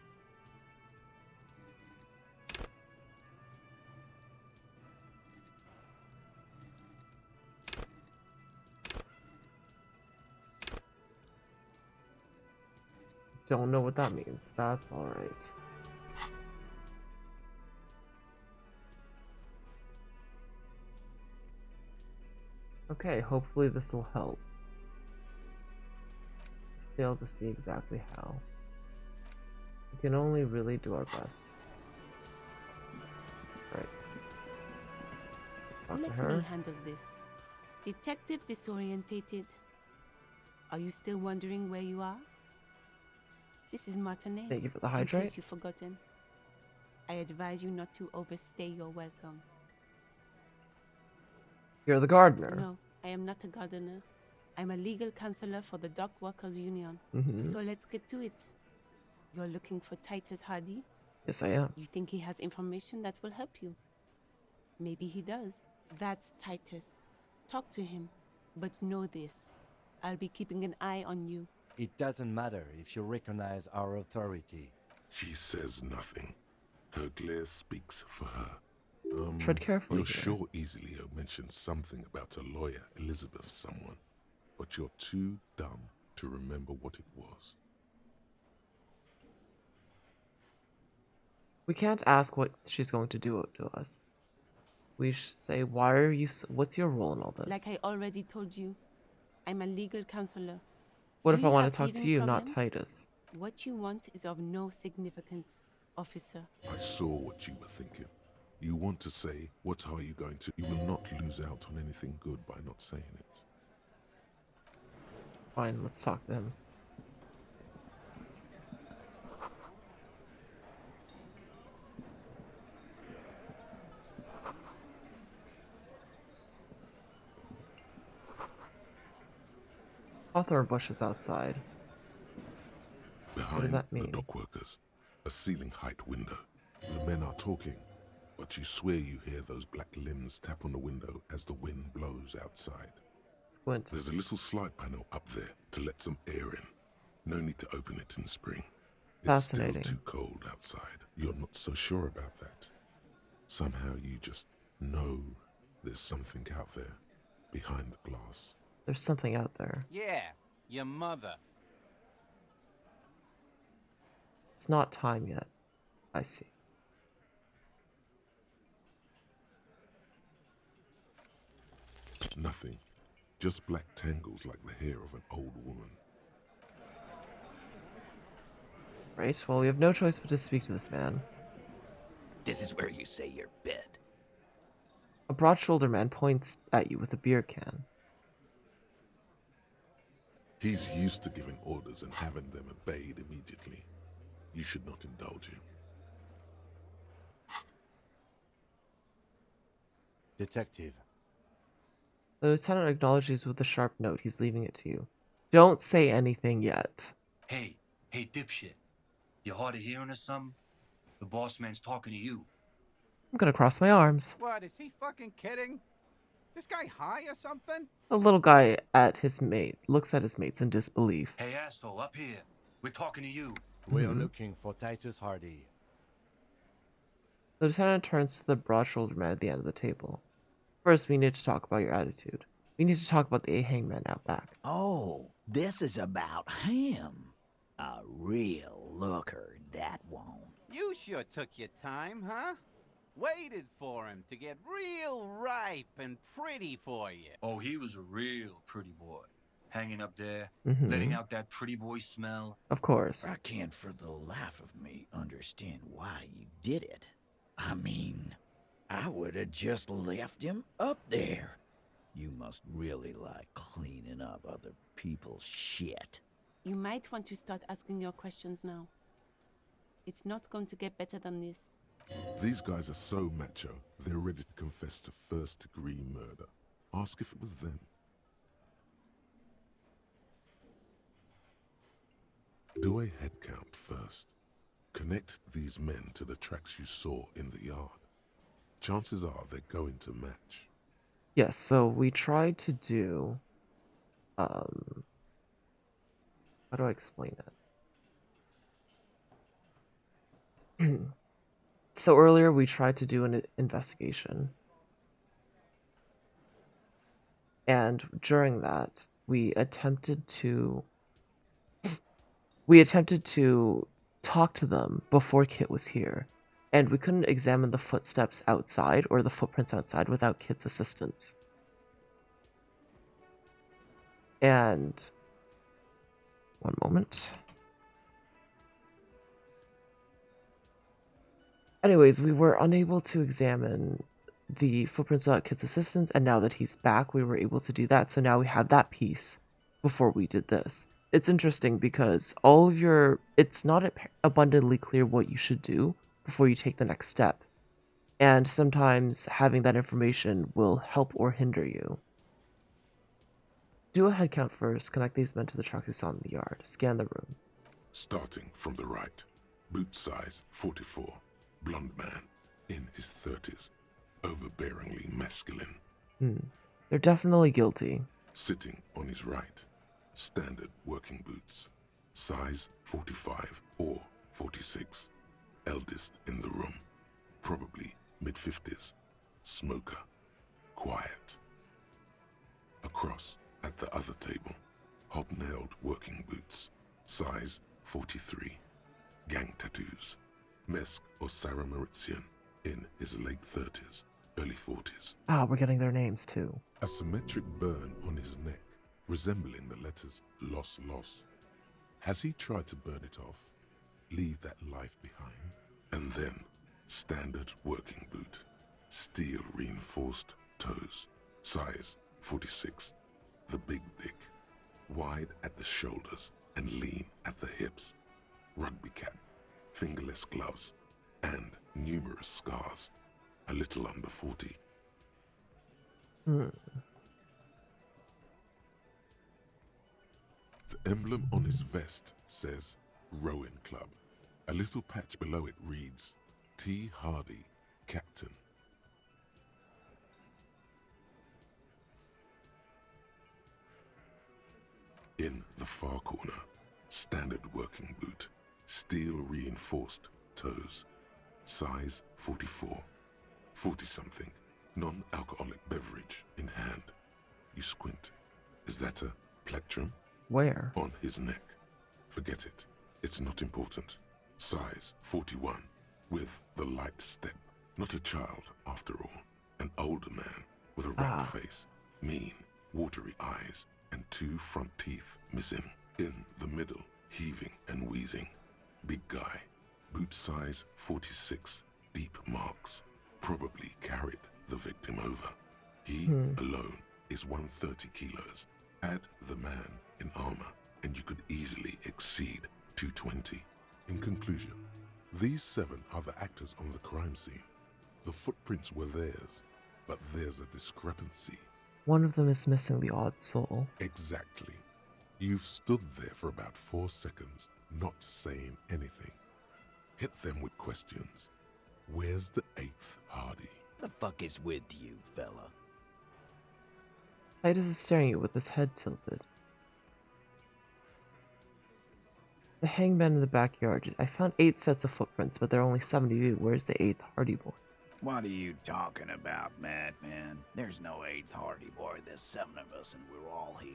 Don't know what that means. That's alright. Okay, hopefully this will help. Fail to see exactly how. We can only really do our best. Right. Talk to Let her. me handle this. Detective disorientated. Are you still wondering where you are? This is Martinez. Thank you for the In hydrate. case you've forgotten. I advise you not to overstay your welcome. You're the gardener. No, I am not a gardener. I'm a legal counselor for the Dock Workers Union. Mm-hmm. So let's get to it. You're looking for Titus Hardy? Yes, I am. You think he has information that will help you? Maybe he does. That's Titus. Talk to him. But know this. I'll be keeping an eye on you. It doesn't matter if you recognize our authority. She says nothing. Her glare speaks for her. Tread carefully You're here. sure Easilio mentioned something about a lawyer, Elizabeth someone, but you're too dumb to remember what it was. We can't ask what she's going to do to us. We should say, why are you... What's your role in all this? Like I already told you, I'm a legal counselor. What Do if I you want have to talk to hearing you, not problems? Titus? What you want is of no significance, officer. I saw what you were thinking. You want to say, what are you going to... You will not lose out on anything good by not saying it. Fine, let's talk to him. Hawthorn bush is outside. Behind What does that the mean? dock workers, a ceiling height window. The men are talking, but you swear you hear those black limbs tap on the window as the wind blows outside. Squint. There's a little slide panel up there to let some air in. No need to open it in spring. It's still Fascinating. too cold outside. You're not so sure about that. Somehow you just know there's something out there behind the glass. There's something out there. Yeah, your mother. It's not time yet. I see. Nothing. Just black tangles like the hair of an old woman. Right, well, we have no choice but to speak to this man. This is where you say your bed. A broad-shouldered man points at you with a beer can. He's used to giving orders and having them obeyed immediately. You should not indulge him. Detective. The lieutenant acknowledges with a sharp note. He's leaving it to you. Don't say anything yet. Hey, dipshit. You hard of hearing or something? The boss man's talking to you. I'm gonna cross my arms. What, is he fucking kidding? This guy high or something? The little guy at his mate looks at his mates in disbelief. Hey, asshole, up here. We're talking to you. We are looking for Titus Hardy. The lieutenant turns to the broad-shouldered man at the end of the table. First, we need to talk about your attitude. We need to talk about the hangman out back. Oh, this is about him. A real looker, that won't. You sure took your time, huh? Waited for him to get real ripe and pretty for you. Oh, he was a real pretty boy. Hanging up there, Mhm. letting out that pretty boy smell. Of course. I can't for the life of me understand why you did it. I mean, I would have just left him up there. You must really like cleaning up other people's shit. You might want to start asking your questions now. It's not going to get better than this. These guys are so macho, they're ready to confess to first-degree murder. Ask if it was them. Do a head count first. Connect these men to the tracks you saw in the yard. Chances are they're going to match. Yes, so we tried to do... How do I explain it? So earlier we tried to do an investigation. And during that, we attempted to talk to them before Kit was here. And we couldn't examine the footsteps outside or the footprints outside without Kit's assistance. And... one moment. Anyways, we were unable to examine the footprints without Kit's assistance, and now that he's back, we were able to do that. So now we have that piece before we did this. It's interesting because it's not abundantly clear what you should do before you take the next step. And sometimes having that information will help or hinder you. Do a head count first, connect these men to the trucks you saw in the yard, scan the room. Starting from the right. Boot size 44. Blonde man. In his 30s. Overbearingly masculine. They're definitely guilty. Sitting on his right. Standard working boots. Size 45 or 46. Eldest in the room. Probably mid-50s. smoker, quiet. Across, at the other table, hobnailed working boots, size 43, gang tattoos, Mesk or Sarah Mauritian, in his late 30s, early 40s. Ah, we're getting their names too. A symmetric burn on his neck, resembling the letters Loss Loss. Has he tried to burn it off, leave that life behind? And then, standard working boot, steel reinforced toes, size 46, the big dick, wide at the shoulders and lean at the hips, rugby cap, fingerless gloves, and numerous scars, a little under 40. The emblem on his vest says Rowing Club. A little patch below it reads T. Hardy, Captain. In the far corner, standard working boot, steel reinforced toes, size 44, 40-something, non-alcoholic beverage in hand. You squint. Is that a plectrum? Where? On his neck. Forget it. It's not important. Size 41, with the light step. Not a child, after all. An older man with a red face, mean, watery eyes, and 2 front teeth missing. In the middle, heaving and wheezing. Big guy. Boot size 46, deep marks. Probably carried the victim over. He alone is 130 kilos. Add the man in armor, and you could easily exceed 220. In conclusion, these 7 are the actors on the crime scene. The footprints were theirs, but there's a discrepancy. One of them is missing the odd soul. Exactly. You've stood there for about 4 seconds, not saying anything. Hit them with questions. Where's the 8th Hardy? The fuck is with you, fella? Titus is staring at you with his head tilted. The hangman in the backyard. I found 8 sets of footprints, but there are only 72. Where's the 8th Hardy boy? What are you talking about, madman? There's no 8th Hardy boy. There's 7 of us and we're all here.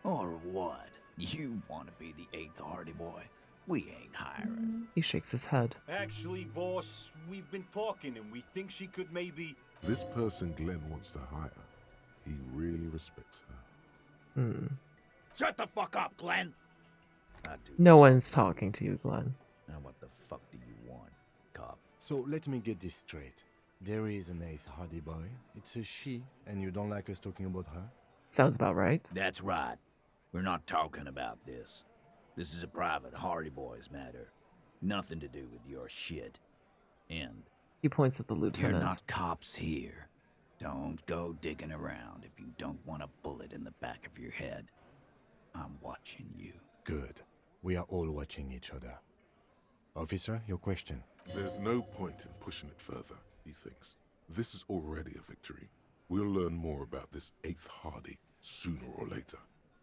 Or what? You want to be the 8th Hardy boy? We ain't hiring. He shakes his head. Actually, boss, we've been talking and we think she could maybe... This person Glenn wants to hire. He really respects her. Shut the fuck up, Glenn! No one's talking to you, Glenn. Now what the fuck do you want, cop? So let me get this straight. There is an 8th Hardy boy. It's a she, and you don't like us talking about her? Sounds about right. That's right. We're not talking about this. This is a private Hardy Boys matter. Nothing to do with your shit. And he points at the lieutenant. You're not cops here. Don't go digging around if you don't want a bullet in the back of your head. I'm watching you. Good. We are all watching each other. Officer, your question. There's no point in pushing it further, he thinks. This is already a victory. We'll learn more about this 8th Hardy sooner or later.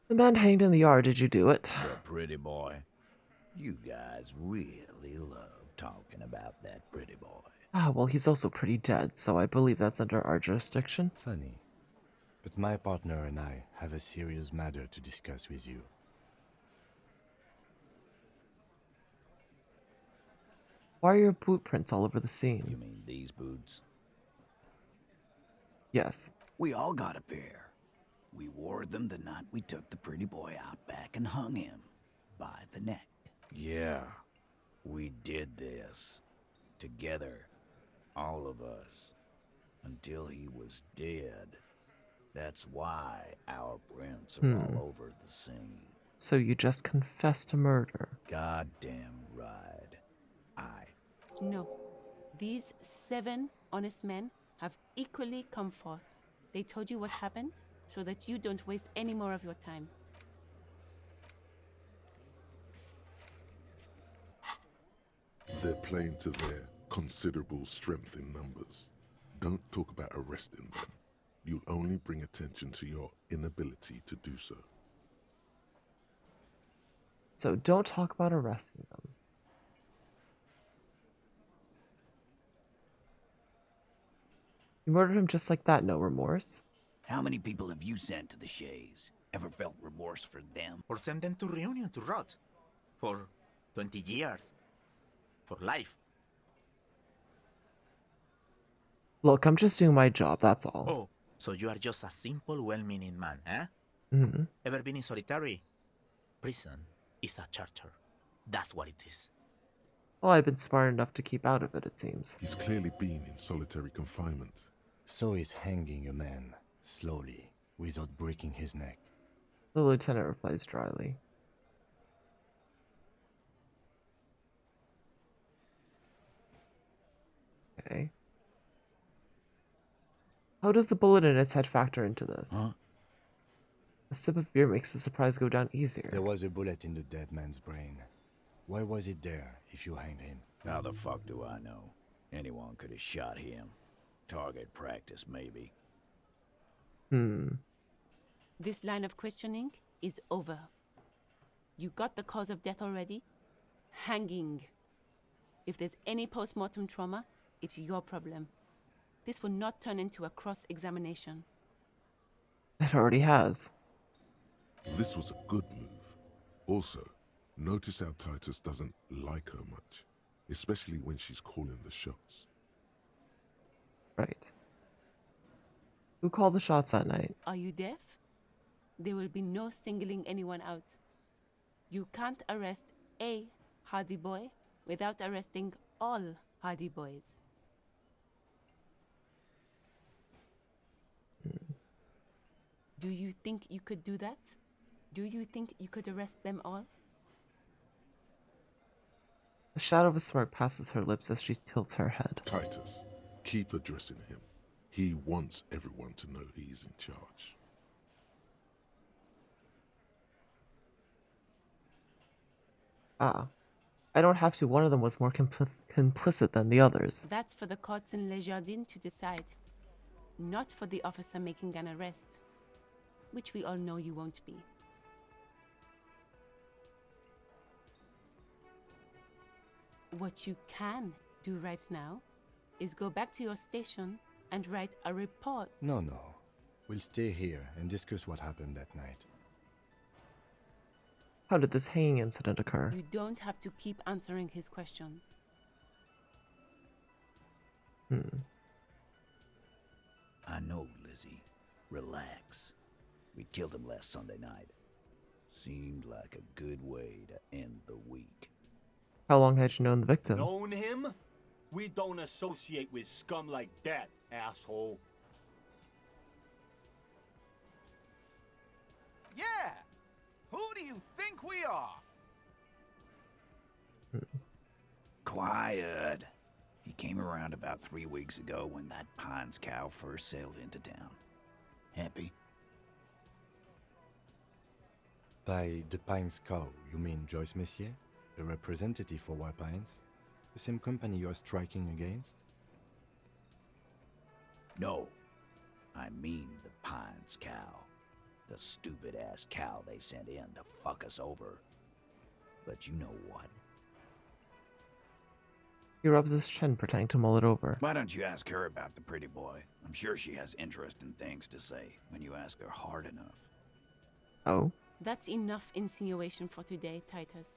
The man hanged in the yard, did you do it? The pretty boy. You guys really love talking about that pretty boy. Ah, well, he's also pretty dead, so I believe that's under our jurisdiction. Funny. But my partner and I have a serious matter to discuss with you. Why are your boot prints all over the scene? You mean these boots? Yes. We all got a pair. We wore them the night we took the pretty boy out back and hung him by the neck. Yeah, we did this. Together. All of us. Until he was dead. That's why our prints are all over the scene. So you just confessed to murder. Goddamn right. No. These 7 honest men have equally come forth. They told you what happened so that you don't waste any more of your time. They're playing to their considerable strength in numbers. Don't talk about arresting them. You'll only bring attention to your inability to do so. So don't talk about arresting them. You murdered him just like that, no remorse? How many people have you sent to the Shays? Ever felt remorse for them? Or send them to Reunion to rot. For 20 years. For life. Look, I'm just doing my job, that's all. Oh, so you are just a simple, well-meaning man, eh? Mm-hmm. Ever been in solitary? Prison is a charter. That's what it is. Well, I've been smart enough to keep out of it, it seems. He's clearly been in solitary confinement. So he's hanging a man, slowly, without breaking his neck. The lieutenant replies dryly. Okay. How does the bullet in his head factor into this? Huh? A sip of beer makes the surprise go down easier. There was a bullet in the dead man's brain. Why was it there if you hanged him? How the fuck do I know? Anyone could have shot him. Target practice, maybe. This line of questioning is over. You got the cause of death already? Hanging. If there's any post-mortem trauma, it's your problem. This will not turn into a cross-examination. It already has. This was a good move. Also, notice how Titus doesn't like her much, especially when she's calling the shots. Right. Who called the shots that night? Are you deaf? There will be no singling anyone out. You can't arrest a Hardy Boy without arresting all Hardy Boys. Do you think you could do that? Do you think you could arrest them all? A shadow of a smirk passes her lips as she tilts her head. Titus, keep addressing him. He wants everyone to know he's in charge. Ah. I don't have to. One of them was more complicit than the others. That's for the courts in Les Jardins to decide. Not for the officer making an arrest. Which we all know you won't be. What you can do right now is go back to your station and write a report. No. We'll stay here and discuss what happened that night. How did this hanging incident occur? You don't have to keep answering his questions. I know, Lizzie. Relax. We killed him last Sunday night. Seemed like a good way to end the week. How long had you known the victim? Known him? We don't associate with scum like that, asshole. Yeah! Who do you think we are? Quiet. He came around about 3 weeks ago when that Pines cow first sailed into town. Happy? By the Pines cow, you mean Joyce Messier? The representative for White Pines? The same company you're striking against? No. I mean the Pines cow. The stupid-ass cow they sent in to fuck us over. But you know what? He rubs his chin, pretending to mull it over. Why don't you ask her about the pretty boy? I'm sure she has interesting things to say when you ask her hard enough. Oh? That's enough insinuation for today, Titus.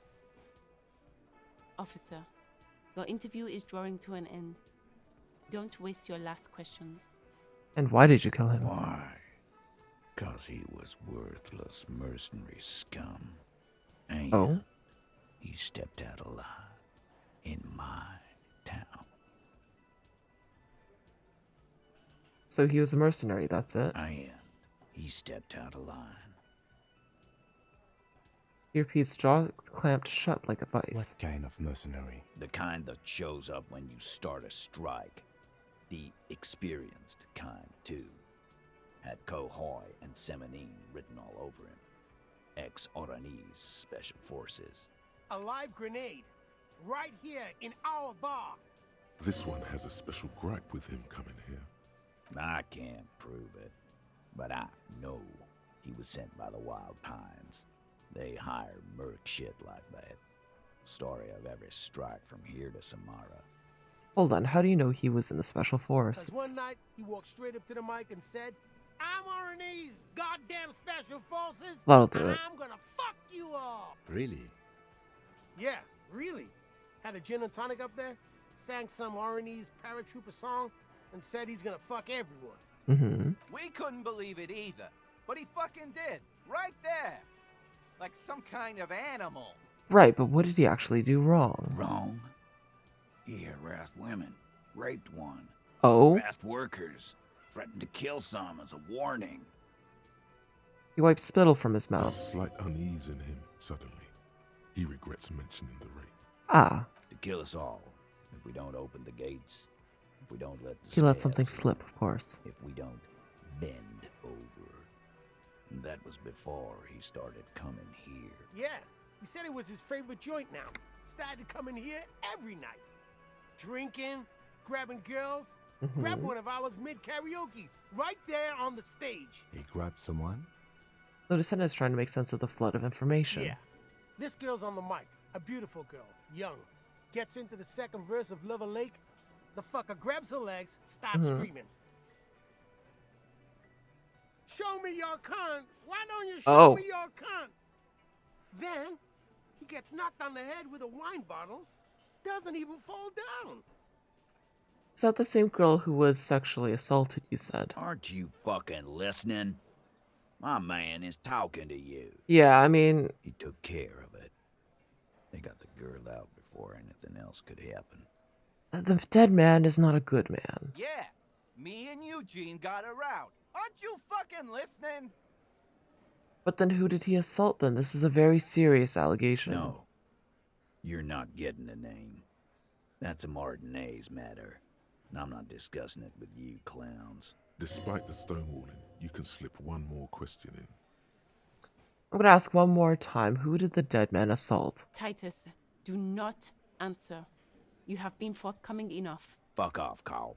Officer, your interview is drawing to an end. Don't waste your last questions. And why did you kill him? Why? 'Cause he was worthless mercenary scum. And Oh? he stepped out alive in my town. So he was a mercenary, that's it? And he stepped out of line. Pete's jaw clamped shut like a vice. What kind of mercenary? The kind that shows up when you start a strike. The experienced kind, too. Had Cohoy and Semenine written all over him. Ex-Oranese Special Forces. A live grenade, right here in our bar. This one has a special gripe with him coming here. I can't prove it, but I know he was sent by the Wild Pines. They hire merc shit like that. Story of every strike from here to Samara. Hold on, how do you know he was in the Special Because Forces? one night, he walked straight up to the mic and said, I'm RNA's goddamn Special Forces, That'll do and it. I'm gonna fuck you up. Really? Yeah, really. Had a gin and tonic up there, sang some RNA's paratrooper song, and said he's gonna fuck everyone. Mm-hmm. We couldn't believe it either, but he fucking did, right there. Like some kind of animal. Right, but what did he actually do wrong? Wrong? He harassed women, raped one, Oh? harassed workers, threatened to kill some as a warning. He wiped spittle from his A mouth. slight unease in him, suddenly. He regrets mentioning the rape. Ah. To kill us all, if we don't open the gates, if we don't let the He let scabs something in, slip, of course. if we don't bend over. And that was before he started coming here. Yeah, he said it was his favorite joint now. Started to come in here every night. Drinking, grabbing girls. Grab one of ours mid-karaoke, right there on the stage. He grabbed someone? The lieutenant is trying to make sense of the flood of information. Yeah. This girl's on the mic. A beautiful girl. Young. Gets into the second verse of Lover Lake. The fucker grabs her legs, starts screaming. Show me your cunt. Why don't you show me your cunt? Then, he gets knocked on the head with a wine bottle. Doesn't even fall down. Is that the same girl who was sexually assaulted, you said? Aren't you fucking listening? My man is talking to you. Yeah, I mean... He took care of it. They got the girl out before anything else could happen. The dead man is not a good man. Yeah, me and Eugene got her out. Aren't you fucking listening? But then who did he assault then? This is a very serious allegation. No. You're not getting the name. That's a Martinez matter. And I'm not discussing it with you clowns. Despite the stonewalling, you can slip one more question in. I'm gonna ask one more time. Who did the dead man assault? Titus, do not answer. You have been forthcoming enough. Fuck off, Carl.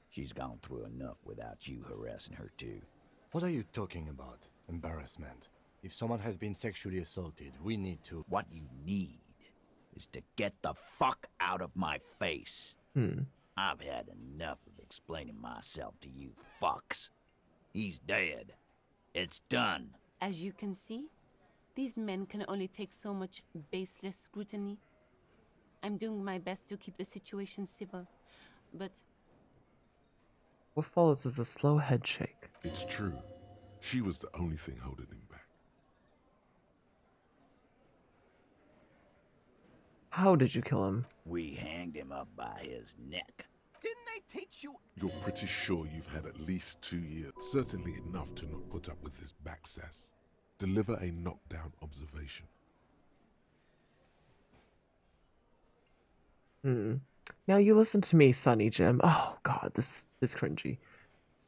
She's gone through enough without you harassing her too. What are you talking about? Embarrassment. If someone has been sexually assaulted, we need to... What you need is to get the fuck out of my face. I've had enough of explaining myself to you fucks. He's dead. It's done. As you can see, these men can only take so much baseless scrutiny. I'm doing my best to keep the situation civil, but... What follows is a slow head shake. It's true. She was the only thing holding him back. How did you kill him? We hanged him up by his neck. Didn't they teach you? You're pretty sure you've had at least 2 years. Certainly enough to not put up with this back sass. Deliver a knockdown observation. Now you listen to me, Sonny Jim. Oh god, this is cringy.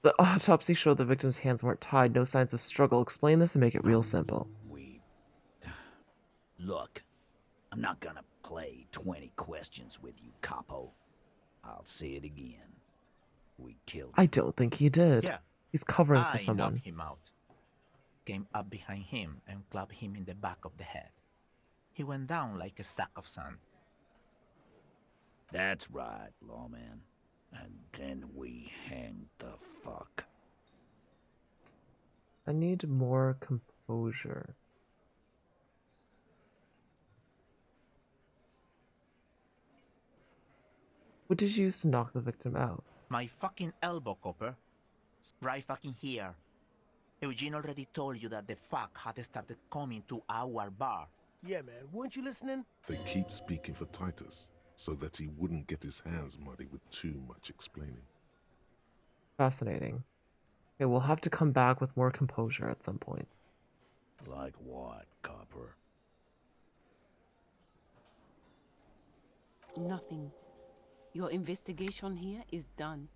The autopsy showed the victim's hands weren't tied, no signs of struggle. Explain this and make it real simple. Look, I'm not gonna play 20 questions with you, capo. I'll say it again. We killed him. I don't think he did. Yeah. He's covering for I someone. knocked him out. Came up behind him and clubbed him in the back of the head. He went down like a sack of sand. That's right, lawman. And then we hanged the fuck. I need more composure. What did you use to knock the victim out? My fucking elbow, Copper. Right fucking here. Eugene already told you that the fuck had started coming to our bar. Yeah, man. Weren't you listening? They keep speaking for Titus, so that he wouldn't get his hands muddy with too much explaining. Fascinating. Okay, we'll have to come back with more composure at some point. Like what, Copper? Nothing. Your investigation here is done.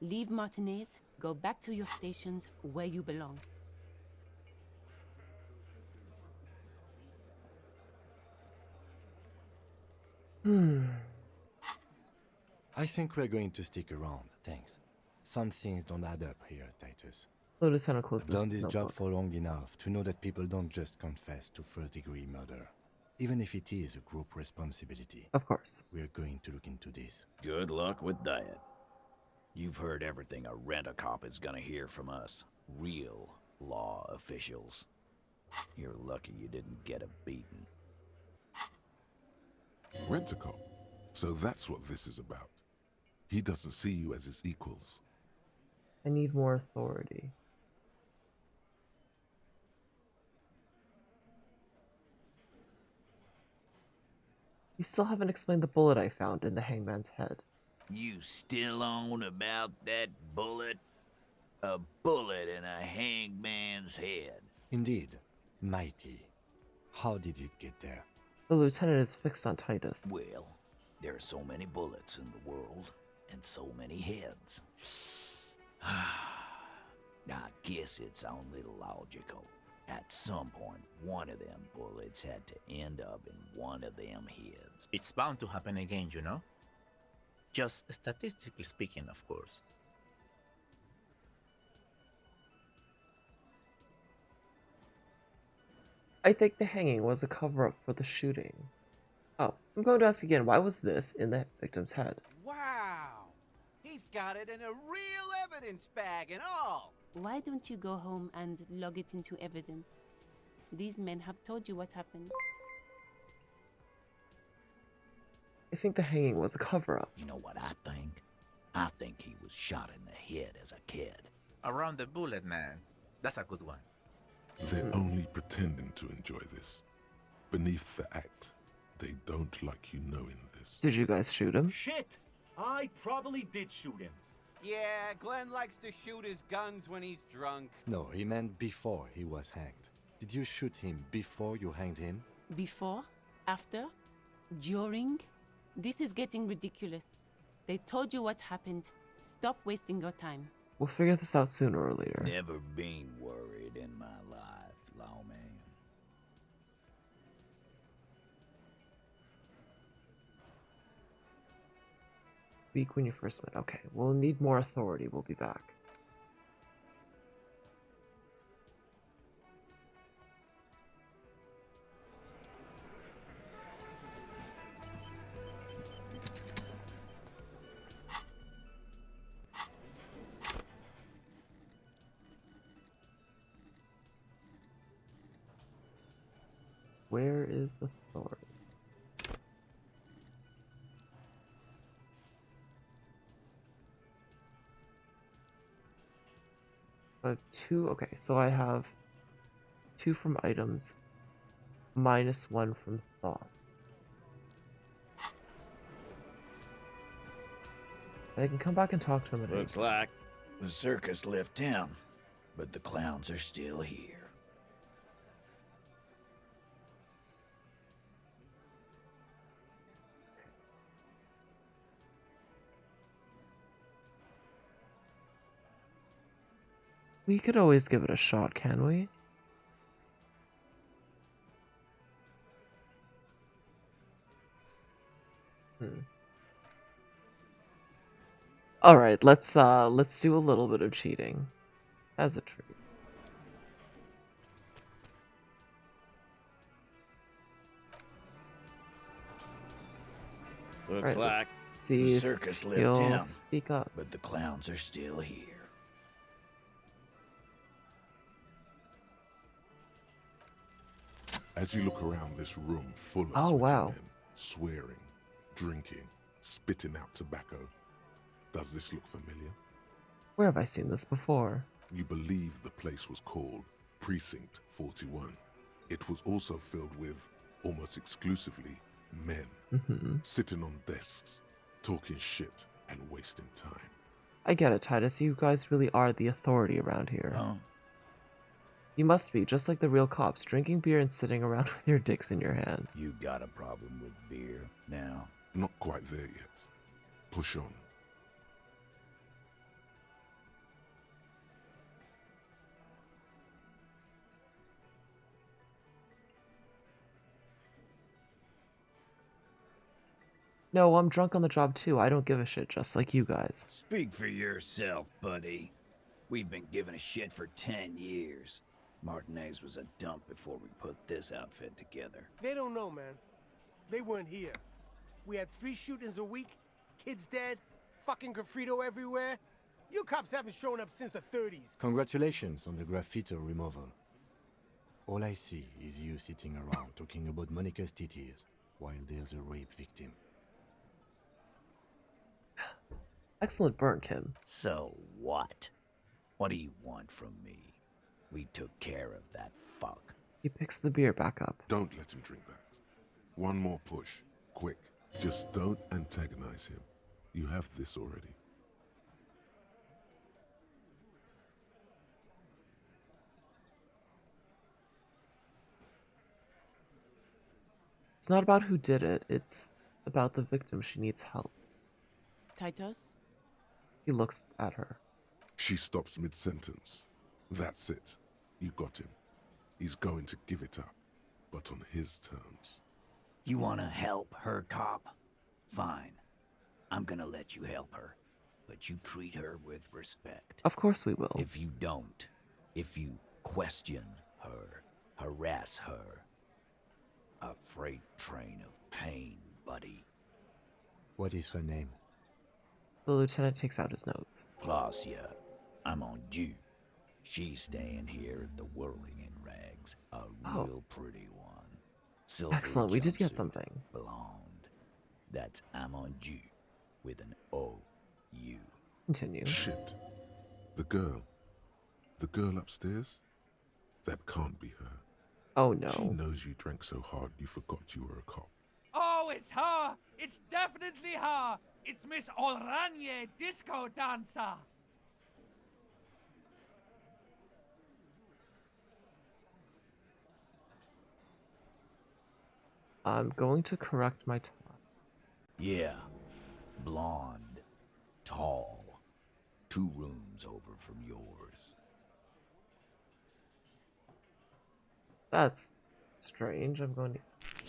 Leave Martinez, go back to your stations where you belong. I think we're going to stick around, thanks. Some things don't add up here, Titus. Lieutenant closes I've done this notebook. job for long enough to know that people don't just confess to first-degree murder. Even if it is a group responsibility. Of course. We're going to look into this. Good luck with that. You've heard everything a rent-a-cop is gonna hear from us. Real law officials. You're lucky you didn't get a beating. Rent-a-cop? So that's what this is about. He doesn't see you as his equals. I need more authority. You still haven't explained the bullet I found in the hangman's head. You still on about that bullet? A bullet in a hangman's head. Indeed. Mighty. How did it get there? The lieutenant is fixed on Titus. Well, there are so many bullets in the world, and so many heads. I guess it's only logical. At some point, one of them bullets had to end up in one of them heads. It's bound to happen again, you know? Just statistically speaking, of course. I think the hanging was a cover-up for the shooting. Oh, I'm going to ask again, why was this in the victim's head? Wow! He's got it in a real evidence bag and all! Why don't you go home and log it into evidence? These men have told you what happened. I think the hanging was a cover-up. You know what I think? I think he was shot in the head as a kid. Around the bullet, man. That's a good one. They're only pretending to enjoy this. Beneath the act, they don't like you knowing this. Did you guys shoot him? Shit! I probably did shoot him. Yeah, Glenn likes to shoot his guns when he's drunk. No, he meant before he was hanged. Did you shoot him before you hanged him? Before? After? During? This is getting ridiculous. They told you what happened. Stop wasting your time. We'll figure this out sooner or later. Never been worried in my life, lawman. Week when you first met. Okay, we'll need more authority. We'll be back. Where is authority? I have 2. Okay, so I have 2 from items, -1 from thoughts. And I can come back and talk to him at any Looks like the circus left town, but the clowns are still here. We could always give it a shot, can we? All right, let's do a little bit of cheating as a treat. Looks Alright, like let's see the if circus left he'll town, speak up. but the clowns are still here. As you look around this room full of Oh, sweaty wow. men, swearing, drinking, spitting out tobacco, does this look familiar? Where have I seen this before? You believe the place was called Precinct 41. It was also filled with, almost exclusively, men, sitting on desks, talking shit and wasting time. I get it, Titus. You guys really are the authority around here. Oh. You must be, just like the real cops, drinking beer and sitting around with your dicks in your hand. You got a problem with beer now? Not quite there yet. Push on. No, I'm drunk on the job too. I don't give a shit, just like you guys. Speak for yourself, buddy. We've been giving a shit for 10 years. Martinez was a dump before we put this outfit together. They don't know, man. They weren't here. We had 3 shootings a week, kids dead, fucking graffito everywhere. You cops haven't shown up since the 30s. Congratulations on the graffiti removal. All I see is you sitting around talking about Monica's titties while there's a rape victim. Excellent burn, Kim. So what? What do you want from me? We took care of that fuck. He picks the beer back up. Don't let him drink that. One more push. Quick. Just don't antagonize him. You have this already. It's not about who did it, it's about the victim. She needs help. Titus? He looks at her. She stops mid-sentence. That's it. You got him. He's going to give it up, but on his terms. You wanna help her, cop? Fine. I'm gonna let you help her. But you treat her with respect. Of course we will. If you don't, if you question her, harass her, a freight train of pain, buddy. What is her name? The lieutenant takes out his notes. Glacia, I'm on due. She's staying here at the Whirling in Rags, a real pretty one. Silvery Excellent, we did get jumpsuit, something. Blonde. That's I'm on due with an O-U. Continue. Shit. The girl upstairs? That can't be her. Oh no. She knows you drank so hard you forgot you were a cop. Oh, it's her! It's definitely her! It's Miss Oranje, disco dancer! I'm going to correct my Yeah. Blonde. Tall. 2 rooms over from yours. That's strange. I'm going to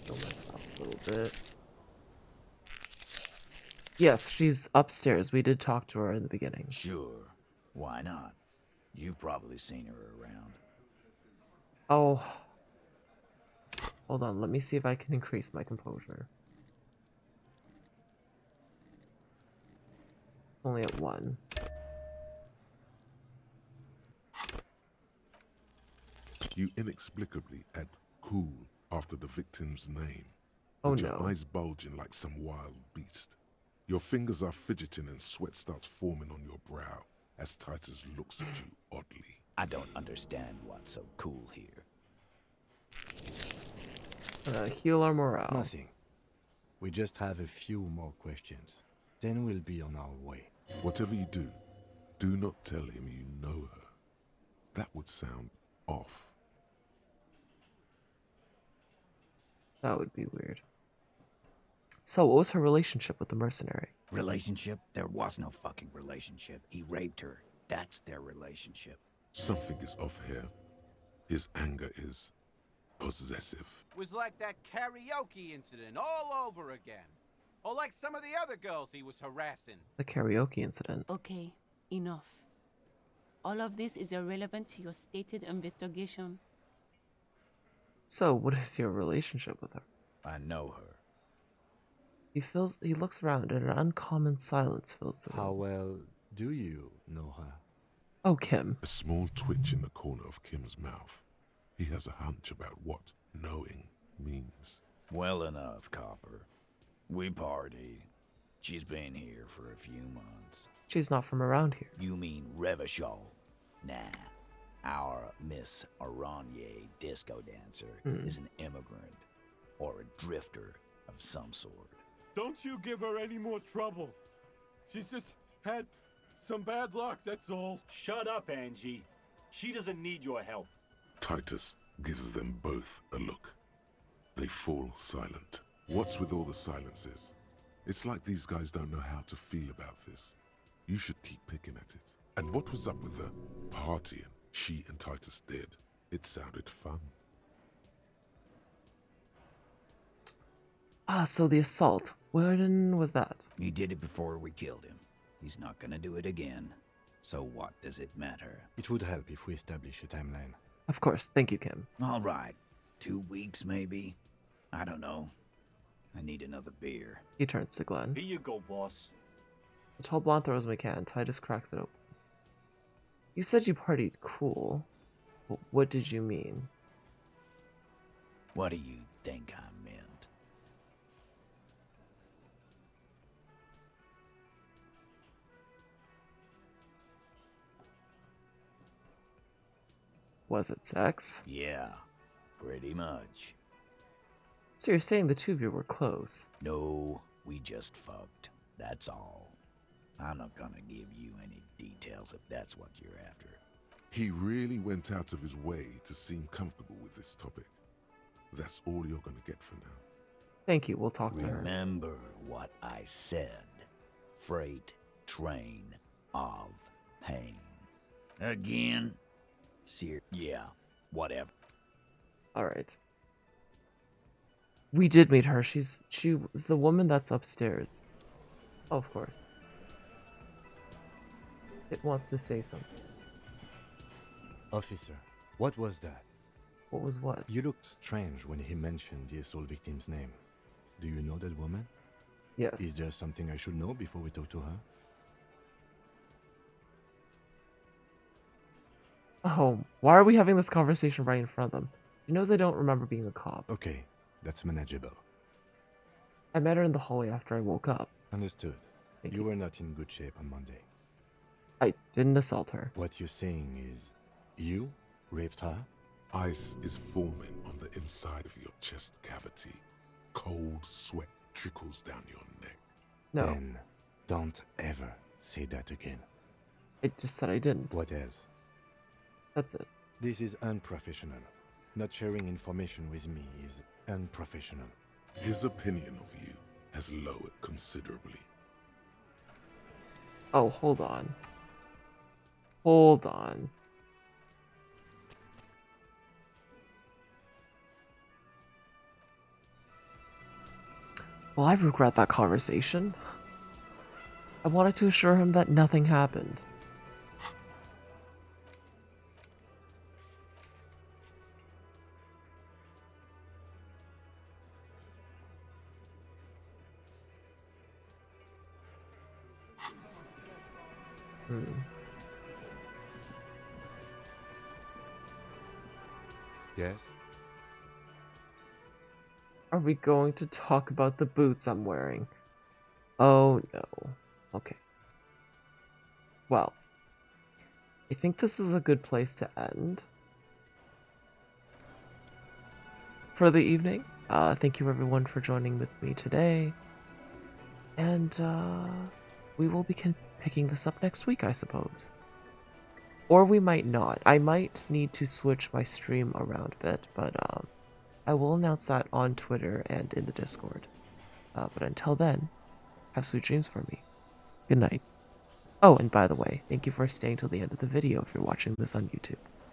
kill myself a little bit. Yes, she's upstairs. We did talk to her in the beginning. Sure. Why not? You've probably seen her around. Oh. Hold on, let me see if I can increase my composure. Only at 1. You inexplicably add cool after the victim's name. Oh with no. Your eyes bulging like some wild beast. Your fingers are fidgeting and sweat starts forming on your brow as Titus looks at you oddly. I don't understand what's so cool here. Heal our morale. Nothing. We just have a few more questions. Then we'll be on our way. Whatever you do, do not tell him you know her. That would sound off. That would be weird. So, what was her relationship with the mercenary? Relationship? There was no fucking relationship. He raped her. That's their relationship. Something is off here. His anger is possessive. Was like that karaoke incident all over again. Or like some of the other girls he was harassing. The karaoke incident. Okay, enough. All of this is irrelevant to your stated investigation. So, what is your relationship with her? I know her. He looks around and an uncommon silence fills the room. How well do you know her? Oh, Kim. A small twitch in the corner of Kim's mouth. He has a hunch about what knowing means. Well enough, Copper. We partied. She's been here for a few months. She's not from around here. You mean Revachol? Nah. Our Miss Oranje disco dancer is an immigrant or a drifter of some sort. Don't you give her any more trouble. She's just had some bad luck, that's all. Shut up, Angie. She doesn't need your help. Titus gives them both a look. They fall silent. What's with all the silences? It's like these guys don't know how to feel about this. You should keep picking at it. And what was up with the partying she and Titus did? It sounded fun. Ah, so the assault. When was that? He did it before we killed him. He's not gonna do it again. So what does it matter? It would help if we establish a timeline. Of course. Thank you, Kim. All right. 2 weeks, maybe? I don't know. I need another beer. He turns to Glenn. Here you go, boss. The tall blonde throws him a can. Titus cracks it open. You said you partied cool. But what did you mean? What do you think I meant? Was it sex? Yeah, pretty much. So you're saying the two of you were close? No, we just fucked. That's all. I'm not gonna give you any details if that's what you're after. He really went out of his way to seem comfortable with this topic. That's all you're gonna get for now. Thank you, we'll talk to her. Remember what I said. Freight train of pain. Again? Yeah, whatever. Alright. We did meet her. She was the woman that's upstairs. Oh, of course. It wants to say something. Officer, what was that? What was what? You looked strange when he mentioned the assault victim's name. Do you know that woman? Yes. Is there something I should know before we talk to her? Oh, why are we having this conversation right in front of them? She knows I don't remember being a cop. Okay, that's manageable. I met her in the hallway after I woke up. Understood. You were not in good shape on Monday. I didn't assault her. What you're saying is, you raped her? Ice is forming on the inside of your chest cavity. Cold sweat trickles down your neck. No. Then, don't ever say that again. I just said I didn't. What else? That's it. This is unprofessional. Not sharing information with me is unprofessional. His opinion of you has lowered considerably. Oh, hold on. Hold on. Well, I regret that conversation. I wanted to assure him that nothing happened. Yes? Are we going to talk about the boots I'm wearing? Oh no. Okay. Well, I think this is a good place to end for the evening. Thank you everyone for joining with me today. And we will be picking this up next week, I suppose. Or we might not. I might need to switch my stream around a bit, but I will announce that on Twitter and in the Discord. But until then, have sweet dreams for me. Good night. Oh, and by the way, thank you for staying till the end of the video if you're watching this on YouTube.